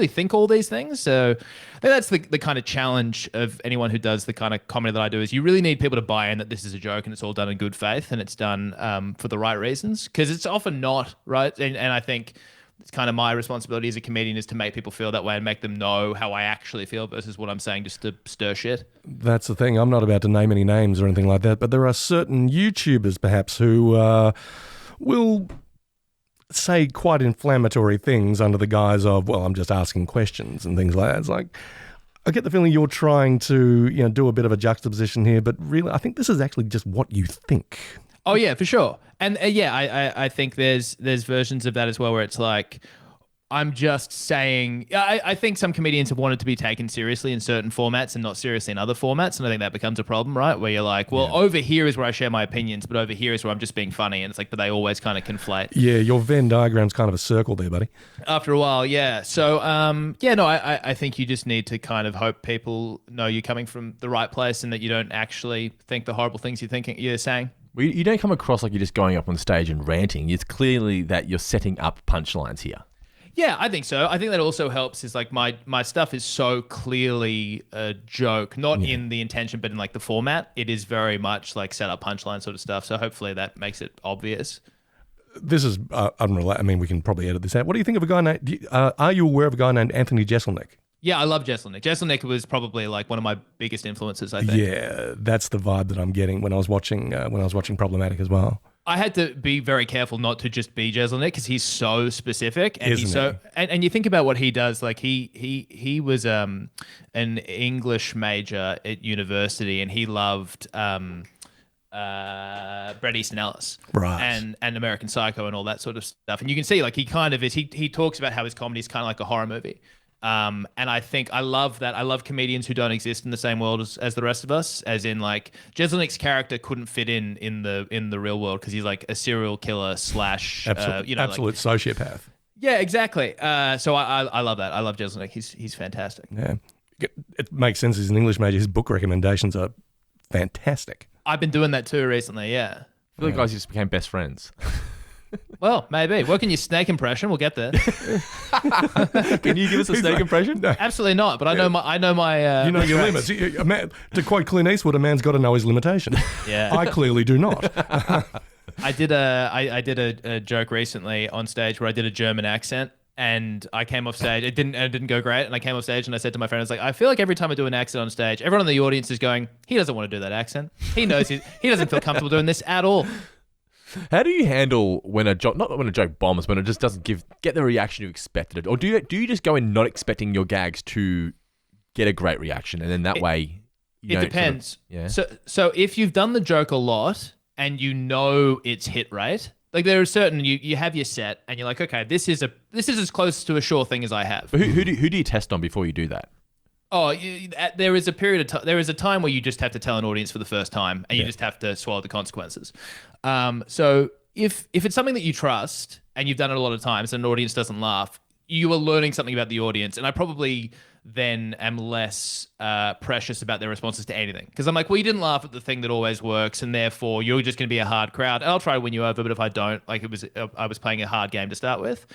think all these things? So I think that's the kind of challenge of anyone who does the kind of comedy that I do is you really need people to buy in that this is a joke and it's all done in good faith and it's done for the right reasons because it's often not, right? And I think it's kind of my responsibility as a comedian is to make people feel that way and make them know how I actually feel versus what I'm saying just to stir shit. That's the thing. I'm not about to name any names or anything like that, but there are certain YouTubers perhaps who will say quite inflammatory things under the guise of, well, I'm just asking questions and things like that. It's like, I get the feeling you're trying to, do a bit of a juxtaposition here, but really, I think this is actually just what you think. Oh yeah, for sure. And I think there's versions of that as well where it's like, I'm just saying, I think some comedians have wanted to be taken seriously in certain formats and not seriously in other formats. And I think that becomes a problem, right? Where you're like, well, over here is where I share my opinions, but over here is where I'm just being funny. And it's like, but they always kind of conflate. Yeah, your Venn diagram's kind of a circle there, buddy. After a while, yeah. So, I think you just need to kind of hope people know you're coming from the right place and that you don't actually think the horrible things you're saying. Well, you don't come across like you're just going up on stage and ranting. It's clearly that you're setting up punchlines here. Yeah, I think so. I think that also helps is like my stuff is so clearly a joke, not in the intention, but in like the format. It is very much like set up punchline sort of stuff. So hopefully that makes it obvious. This is unrelated. I mean, we can probably edit this out. What do you think of a guy named, are you aware of a guy named Anthony Jeselnik? Yeah, I love Jeselnik. Jeselnik was probably like one of my biggest influences, I think. Yeah, that's the vibe that I'm getting when I was watching Problematic as well. I had to be very careful not to just be Jeselnik because he's so specific and Isn't he's so and you think about what he does. Like he was an English major at university and he loved Bret Easton Ellis, right, and American Psycho and all that sort of stuff. And you can see like he kind of is. He talks about how his comedy is kind of like a horror movie. And I think I love that. I love comedians who don't exist in the same world as the rest of us. As in, like Jeselnik's character couldn't fit in the real world because he's like a serial killer slash absolute like, sociopath. Yeah, exactly. So I love that. I love Jeselnik. He's fantastic. Yeah. it makes sense. He's an English major. His book recommendations are fantastic. I've been doing that too recently, yeah. I feel like guys just became best friends. Well, maybe. Work on your snake impression. We'll get there. Can you give us a snake impression? No. Absolutely not. But I know my. You know your strengths. limits. A man, to quote Clint Eastwood, a man's got to know his limitations. Yeah. I clearly do not. I did a joke recently on stage where I did a German accent. And I came off stage. It didn't go great. And I came off stage and I said to my friend, I was like, I feel like every time I do an accent on stage, everyone in the audience is going, he doesn't want to do that accent. He knows he doesn't feel comfortable doing this at all. How do you handle when a joke, not when a joke bombs, when it just doesn't get the reaction you expected, or do you just go in not expecting your gags to get a great reaction, and then that way you it don't depends. Sort of, yeah. So if you've done the joke a lot and you know its hit rate, like there are certain you have your set and you're like, okay, this is as close to a sure thing as I have. But who do you test on before you do that? Oh, there is a period of time. There is a time where you just have to tell an audience for the first time, and you just have to swallow the consequences. So if it's something that you trust and you've done it a lot of times, and an audience doesn't laugh, you are learning something about the audience. And I probably then am less precious about their responses to anything, because I'm like, well, you didn't laugh at the thing that always works, and therefore you're just going to be a hard crowd. And I'll try to win you over, but if I don't, like I was playing a hard game to start with.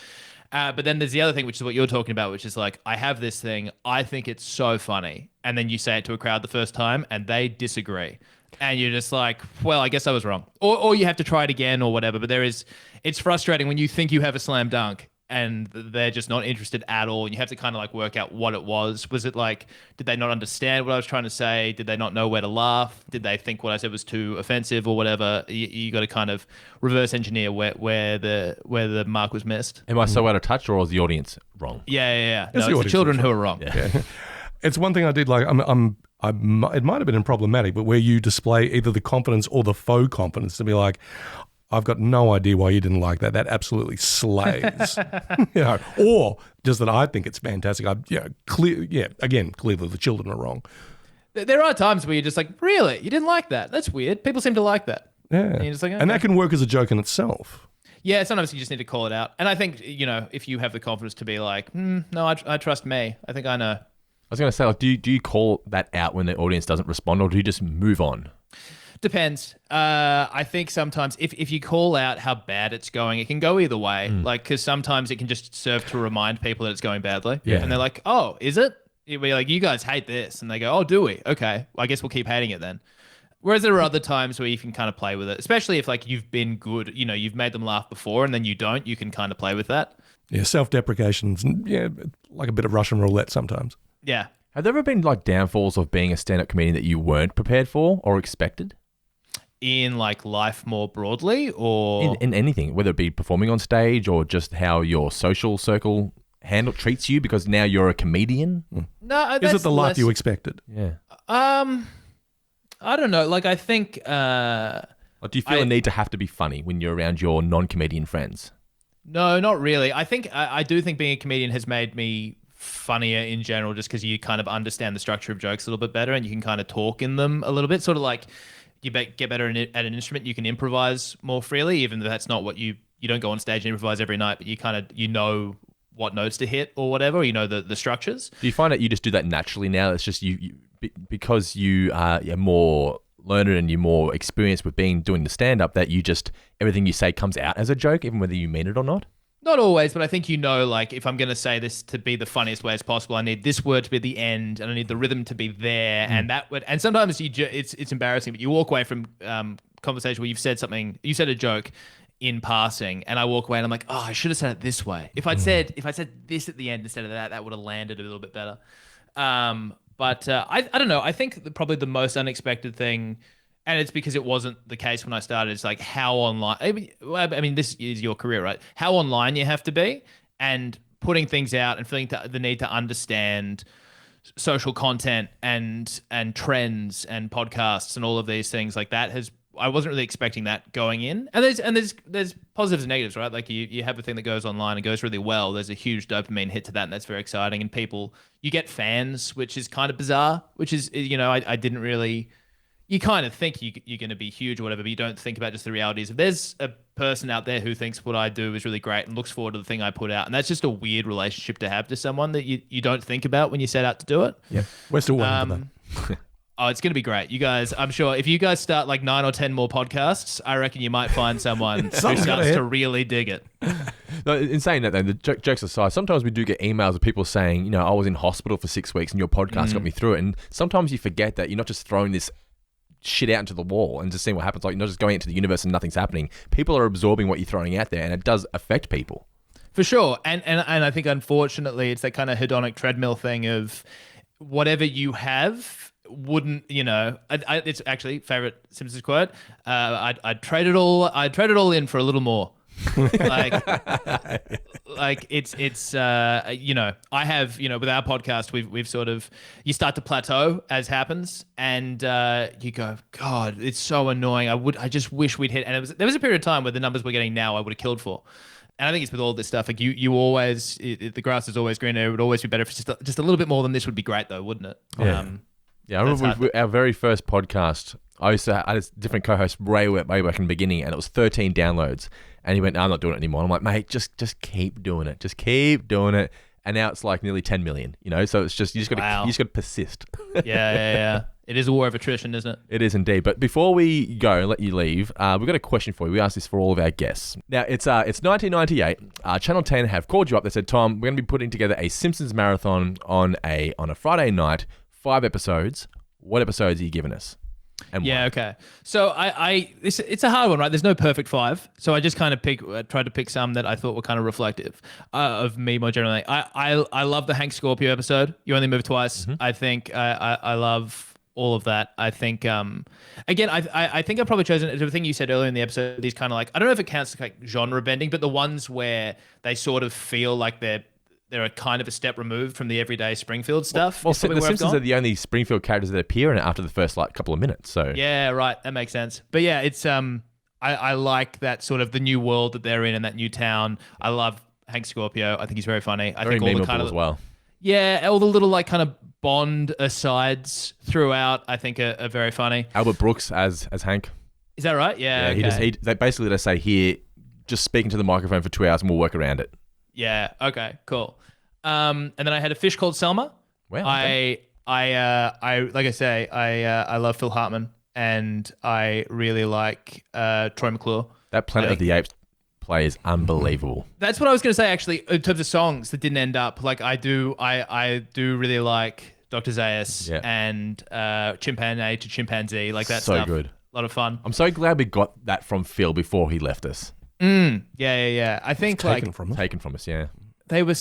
But then there's the other thing, which is what you're talking about, which is like, I have this thing, I think it's so funny. And then you say it to a crowd the first time and they disagree. And you're just like, well, I guess I was wrong. Or you have to try it again or whatever. But it's frustrating when you think you have a slam dunk and they're just not interested at all. And you have to kind of like work out what it was. Was it like, did they not understand what I was trying to say? Did they not know where to laugh? Did they think what I said was too offensive or whatever? You got to kind of reverse engineer where the mark was missed. Am I so out of touch, or was the audience wrong? Yeah. No, it's the children who are wrong. Yeah. It's one thing I did like. It might have been problematic, but where you display either the confidence or the faux confidence to be like, I've got no idea why you didn't like that. That absolutely slays. Or just that I think it's fantastic. Clearly the children are wrong. There are times where you're just like, really? You didn't like that? That's weird. People seem to like that. Yeah. And you're just like, okay. And that can work as a joke in itself. Yeah, sometimes you just need to call it out. And I think, if you have the confidence to be like, no, I trust me. I think I know. I was going to say, like, do you call that out when the audience doesn't respond, or do you just move on? Depends. I think sometimes if you call out how bad it's going, it can go either way. Like, because sometimes it can just serve to remind people that it's going badly. Yeah. And they're like, oh, is it? You'd be like, you guys hate this. And they go, oh, do we? Okay. Well, I guess we'll keep hating it then. Whereas there are other times where you can kind of play with it, especially if like you've been good, you've made them laugh before and then you don't, you can kind of play with that. Yeah, self-deprecation's like a bit of Russian roulette sometimes. Yeah. Have there ever been like downfalls of being a stand-up comedian that you weren't prepared for or expected? In like life more broadly, or in anything, whether it be performing on stage or just how your social circle treats you because now you're a comedian? No, is it the life you expected? Yeah. I don't know. Like, I think. Like, do you feel a need to have to be funny when you're around your non-comedian friends? No, not really. I think I do think being a comedian has made me funnier in general, just because you kind of understand the structure of jokes a little bit better and you can kind of talk in them a little bit. Sort of like you get better at an instrument, you can improvise more freely, even though that's not what you don't go on stage and improvise every night, but you kind of know what notes to hit or whatever, or the structures. Do you find that you just do that naturally now? It's just you because you are more learned and you're more experienced with doing the stand-up, that you just, everything you say comes out as a joke, even whether you mean it or not? Not always, but I think like, if I'm going to say this to be the funniest way as possible, I need this word to be at the end, and I need the rhythm to be there, and that would. And sometimes it's embarrassing, but you walk away from conversation where you said a joke in passing, and I walk away and I'm like, oh, I should have said it this way. If I'd said this at the end instead of that would have landed a little bit better. But I don't know. I think probably the most unexpected thing, and it's because it wasn't the case when I started, is like how online. I mean, this is your career, right? How online you have to be, and putting things out and feeling the need to understand social content and trends and podcasts and all of these things like that I wasn't really expecting that going in. And there's positives and negatives, right? Like you have a thing that goes online and goes really well. There's a huge dopamine hit to that, and that's very exciting. And you get fans, which is kind of bizarre, which is, I didn't really you kind of think you're going to be huge or whatever, but you don't think about just the realities. If there's a person out there who thinks what I do is really great and looks forward to the thing I put out, and that's just a weird relationship to have to someone that you don't think about when you set out to do it. Yeah, we're still waiting for that. Oh, it's going to be great. You guys, I'm sure if you guys start like 9 or 10 more podcasts, I reckon you might find someone who starts to really dig it. No, in saying that, though, the jokes aside, sometimes we do get emails of people saying, you know, I was in hospital for 6 weeks and your podcast got me through it. And sometimes you forget that you're not just throwing this shit out into the wall and just seeing what happens. Like, you're not just going into the universe and nothing's happening. People are absorbing what you're throwing out there, and it does affect people. For sure. And I think, unfortunately, it's that kind of hedonic treadmill thing of whatever you have wouldn't, you know, it's actually favorite Simpsons quote. I'd trade it all in for a little more. like it's you know, I have, you know, with our podcast, we've sort of, you start to plateau as happens, and you go, God, it's so annoying. I just wish we'd hit. And there was a period of time where the numbers we're getting now I would have killed for. And I think it's with all this stuff. Like you always, the grass is always greener. It would always be better if it's just a little bit more than this would be great, though, wouldn't it? Yeah. Yeah, I remember our very first podcast, I had a different co-host way back in the beginning, and it was 13 downloads. And he went, no, I'm not doing it anymore. And I'm like, mate, just keep doing it. Just keep doing it. And now it's like nearly 10 million, you know? So it's just, you just got to persist. Yeah. It is a war of attrition, isn't it? It is indeed. But before we go and let you leave, we've got a question for you. We asked this for all of our guests. Now, it's 1998. Channel 10 have called you up. They said, Tom, we're going to be putting together a Simpsons marathon on a Friday night, 5 episodes. What episodes are you giving us? And why? Yeah, okay. So it's a hard one, right? There's no perfect 5. So I just kind of tried to pick some that I thought were kind of reflective of me more generally. I love the Hank Scorpio episode. You Only Move Twice. Mm-hmm. I think I love all of that. I think, again, I think I've probably chosen the thing you said earlier in the episode. These kind of like, I don't know if it counts like genre bending, but the ones where they sort of feel like they're a kind of a step removed from the everyday Springfield stuff. Well, the Simpsons are the only Springfield characters that appear in it after the first like couple of minutes. So yeah, right, that makes sense. But yeah, it's I like that sort of the new world that they're in and that new town. I love Hank Scorpio. I think he's very funny. I think all the kind of as well. Yeah, all the little like kind of Bond asides throughout, I think are very funny. Albert Brooks as Hank. Is that right? Yeah. Okay. They basically just say, here, just speak into the microphone for 2 hours and we'll work around it. Yeah. Okay. Cool. And then I had a fish called Selma. Wow. Okay. I like I say, I love Phil Hartman, and I really like Troy McClure. That Planet of the Apes play is unbelievable. That's what I was going to say actually. In terms of songs that didn't end up, like I do really like Dr. Zaius and Chimpanzee to Chimpanzee, like that stuff. So good. A lot of fun. I'm so glad we got that from Phil before he left us. Yeah. I think taken from us. Yeah. They were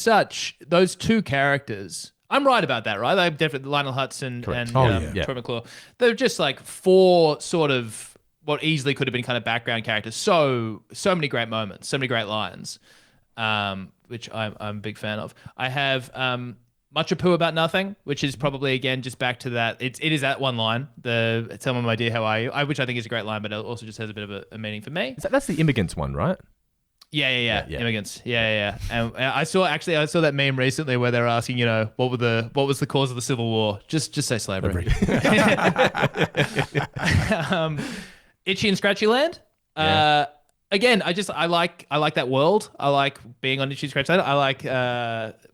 those two characters. I'm right about that, right? Like definitely Lionel Hutz and Troy McClure. They're just like 4 sort of what easily could have been kind of background characters. So many great moments, so many great lines, which I'm a big fan of. I have Much Ado About Nothing, which is probably again just back to that. It is that one line, the "Tell me, my dear, how are you?" which I think is a great line, but it also just has a bit of a meaning for me. That's the Immigrants one, right? Yeah. Immigrants. Yeah. And I saw that meme recently where they're asking, you know, what was the cause of the Civil War? Just say slavery. Itchy and Scratchy Land. Again, I like that world. I like being on Itchy and Scratchy Land. I like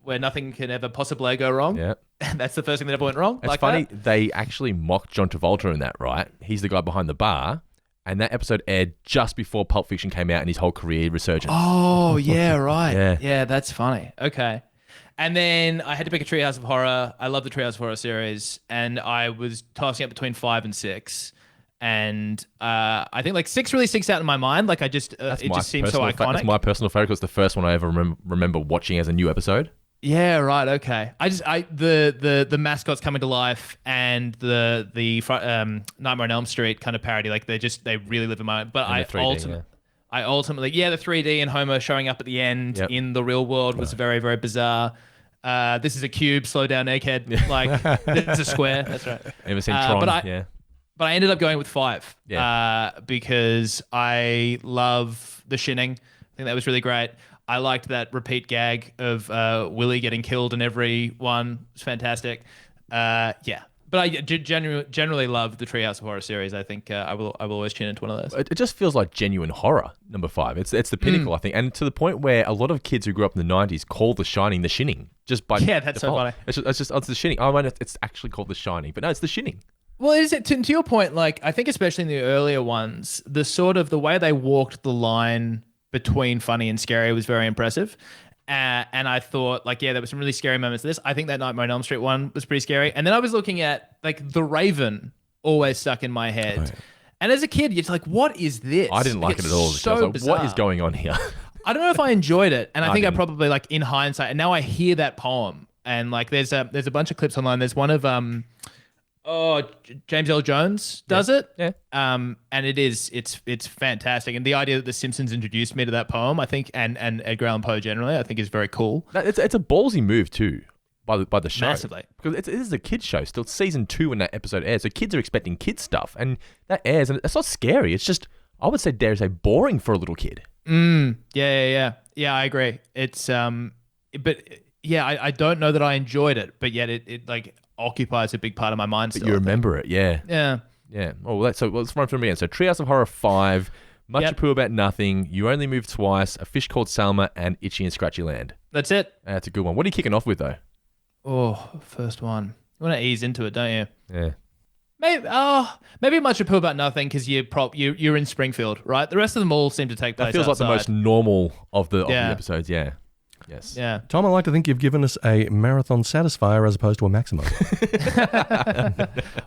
where nothing can ever possibly go wrong. Yeah. That's the first thing that ever went wrong. It's funny. They actually mocked John Travolta in that, right? He's the guy behind the bar. And that episode aired just before Pulp Fiction came out and his whole career resurgence. Oh, yeah, right. Yeah, that's funny. Okay. And then I had to pick a Treehouse of Horror. I love the Treehouse of Horror series. And I was tossing up between 5 and 6. And I think like 6 really sticks out in my mind. Like it just seems so iconic. That's my personal favorite. It's the first one I ever remember watching as a new episode. Yeah, right. Okay. The mascots coming to life and the Nightmare on Elm Street kind of parody, like they really live in my mind. But I ultimately, the 3D and Homer showing up at the end in the real world was very, very bizarre. This is a cube, slow down, egghead. Like this is a square. That's right. Ever seen Tron? But I ended up going with 5 because I love the shinning. I think that was really great. I liked that repeat gag of Willie getting killed in every one. It's fantastic. But But I generally love the Treehouse of Horror series. I think I will always tune into one of those. It just feels like genuine horror. Number 5. It's the pinnacle, I think, and to the point where a lot of kids who grew up in the 90s call The Shining The Shinning. Just by that's default. so funny. It's The Shinning. I mean, it's actually called The Shining, but no, it's The Shinning. Well, is it to your point? Like, I think especially in the earlier ones, the way they walked the line between funny and scary was very impressive. And I thought, like, yeah, there were some really scary moments of this. I think that Nightmare on Elm Street one was pretty scary. And then I was looking at, like, The Raven always stuck in my head. Oh, yeah. And as a kid, you're like, what is this? I didn't like it at all. So I was like, bizarre. what is going on here? I don't know if I enjoyed it. And I think I probably, like, in hindsight, and now I hear that poem. And, like, there's a bunch of clips online. There's one of James L. Jones does it. Yeah. And it's fantastic. And the idea that The Simpsons introduced me to that poem, I think, and Edgar Allan Poe generally, I think is very cool. It's a ballsy move too by the show. Massively. Because it is a kids show. Still season 2 when that episode airs. So kids are expecting kids stuff, and that airs, and it's not scary. It's just, I would say, dare say, boring for a little kid. Yeah. I agree. It's but yeah, I don't know that I enjoyed it, but yet it like occupies a big part of my mind. But you remember it, yeah. Yeah. Oh, let's run through them again. So Treehouse of Horror 5, Much Ado About Nothing, You Only Move Twice, A Fish Called Salma, and Itchy and Scratchy Land. That's it. That's a good one. What are you kicking off with though? Oh, first one. You want to ease into it, don't you? Yeah. Maybe Much Ado About Nothing because you're in Springfield, right? The rest of them all seem to take place That feels outside. like the most normal of the episodes, yeah. Yes. Yeah. Tom, I like to think you've given us a marathon satisfier as opposed to a maximum.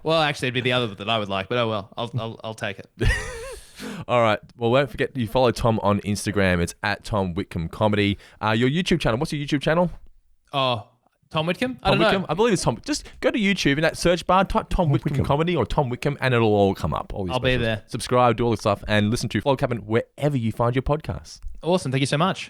Well, actually, it'd be the other that I would like, but oh well, I'll take it. All right. Well, don't forget you follow Tom on Instagram. It's at Tom Witcombe Comedy. Your YouTube channel. What's your YouTube channel? Oh, Tom Witcombe? Tom Witcombe? I believe it's Tom. Just go to YouTube in that search bar, type Tom Witcombe Comedy or Tom Witcombe, and it'll all come up. I'll be there. Subscribe, do all this stuff, and listen to Flog Cabin wherever you find your podcasts. Awesome. Thank you so much.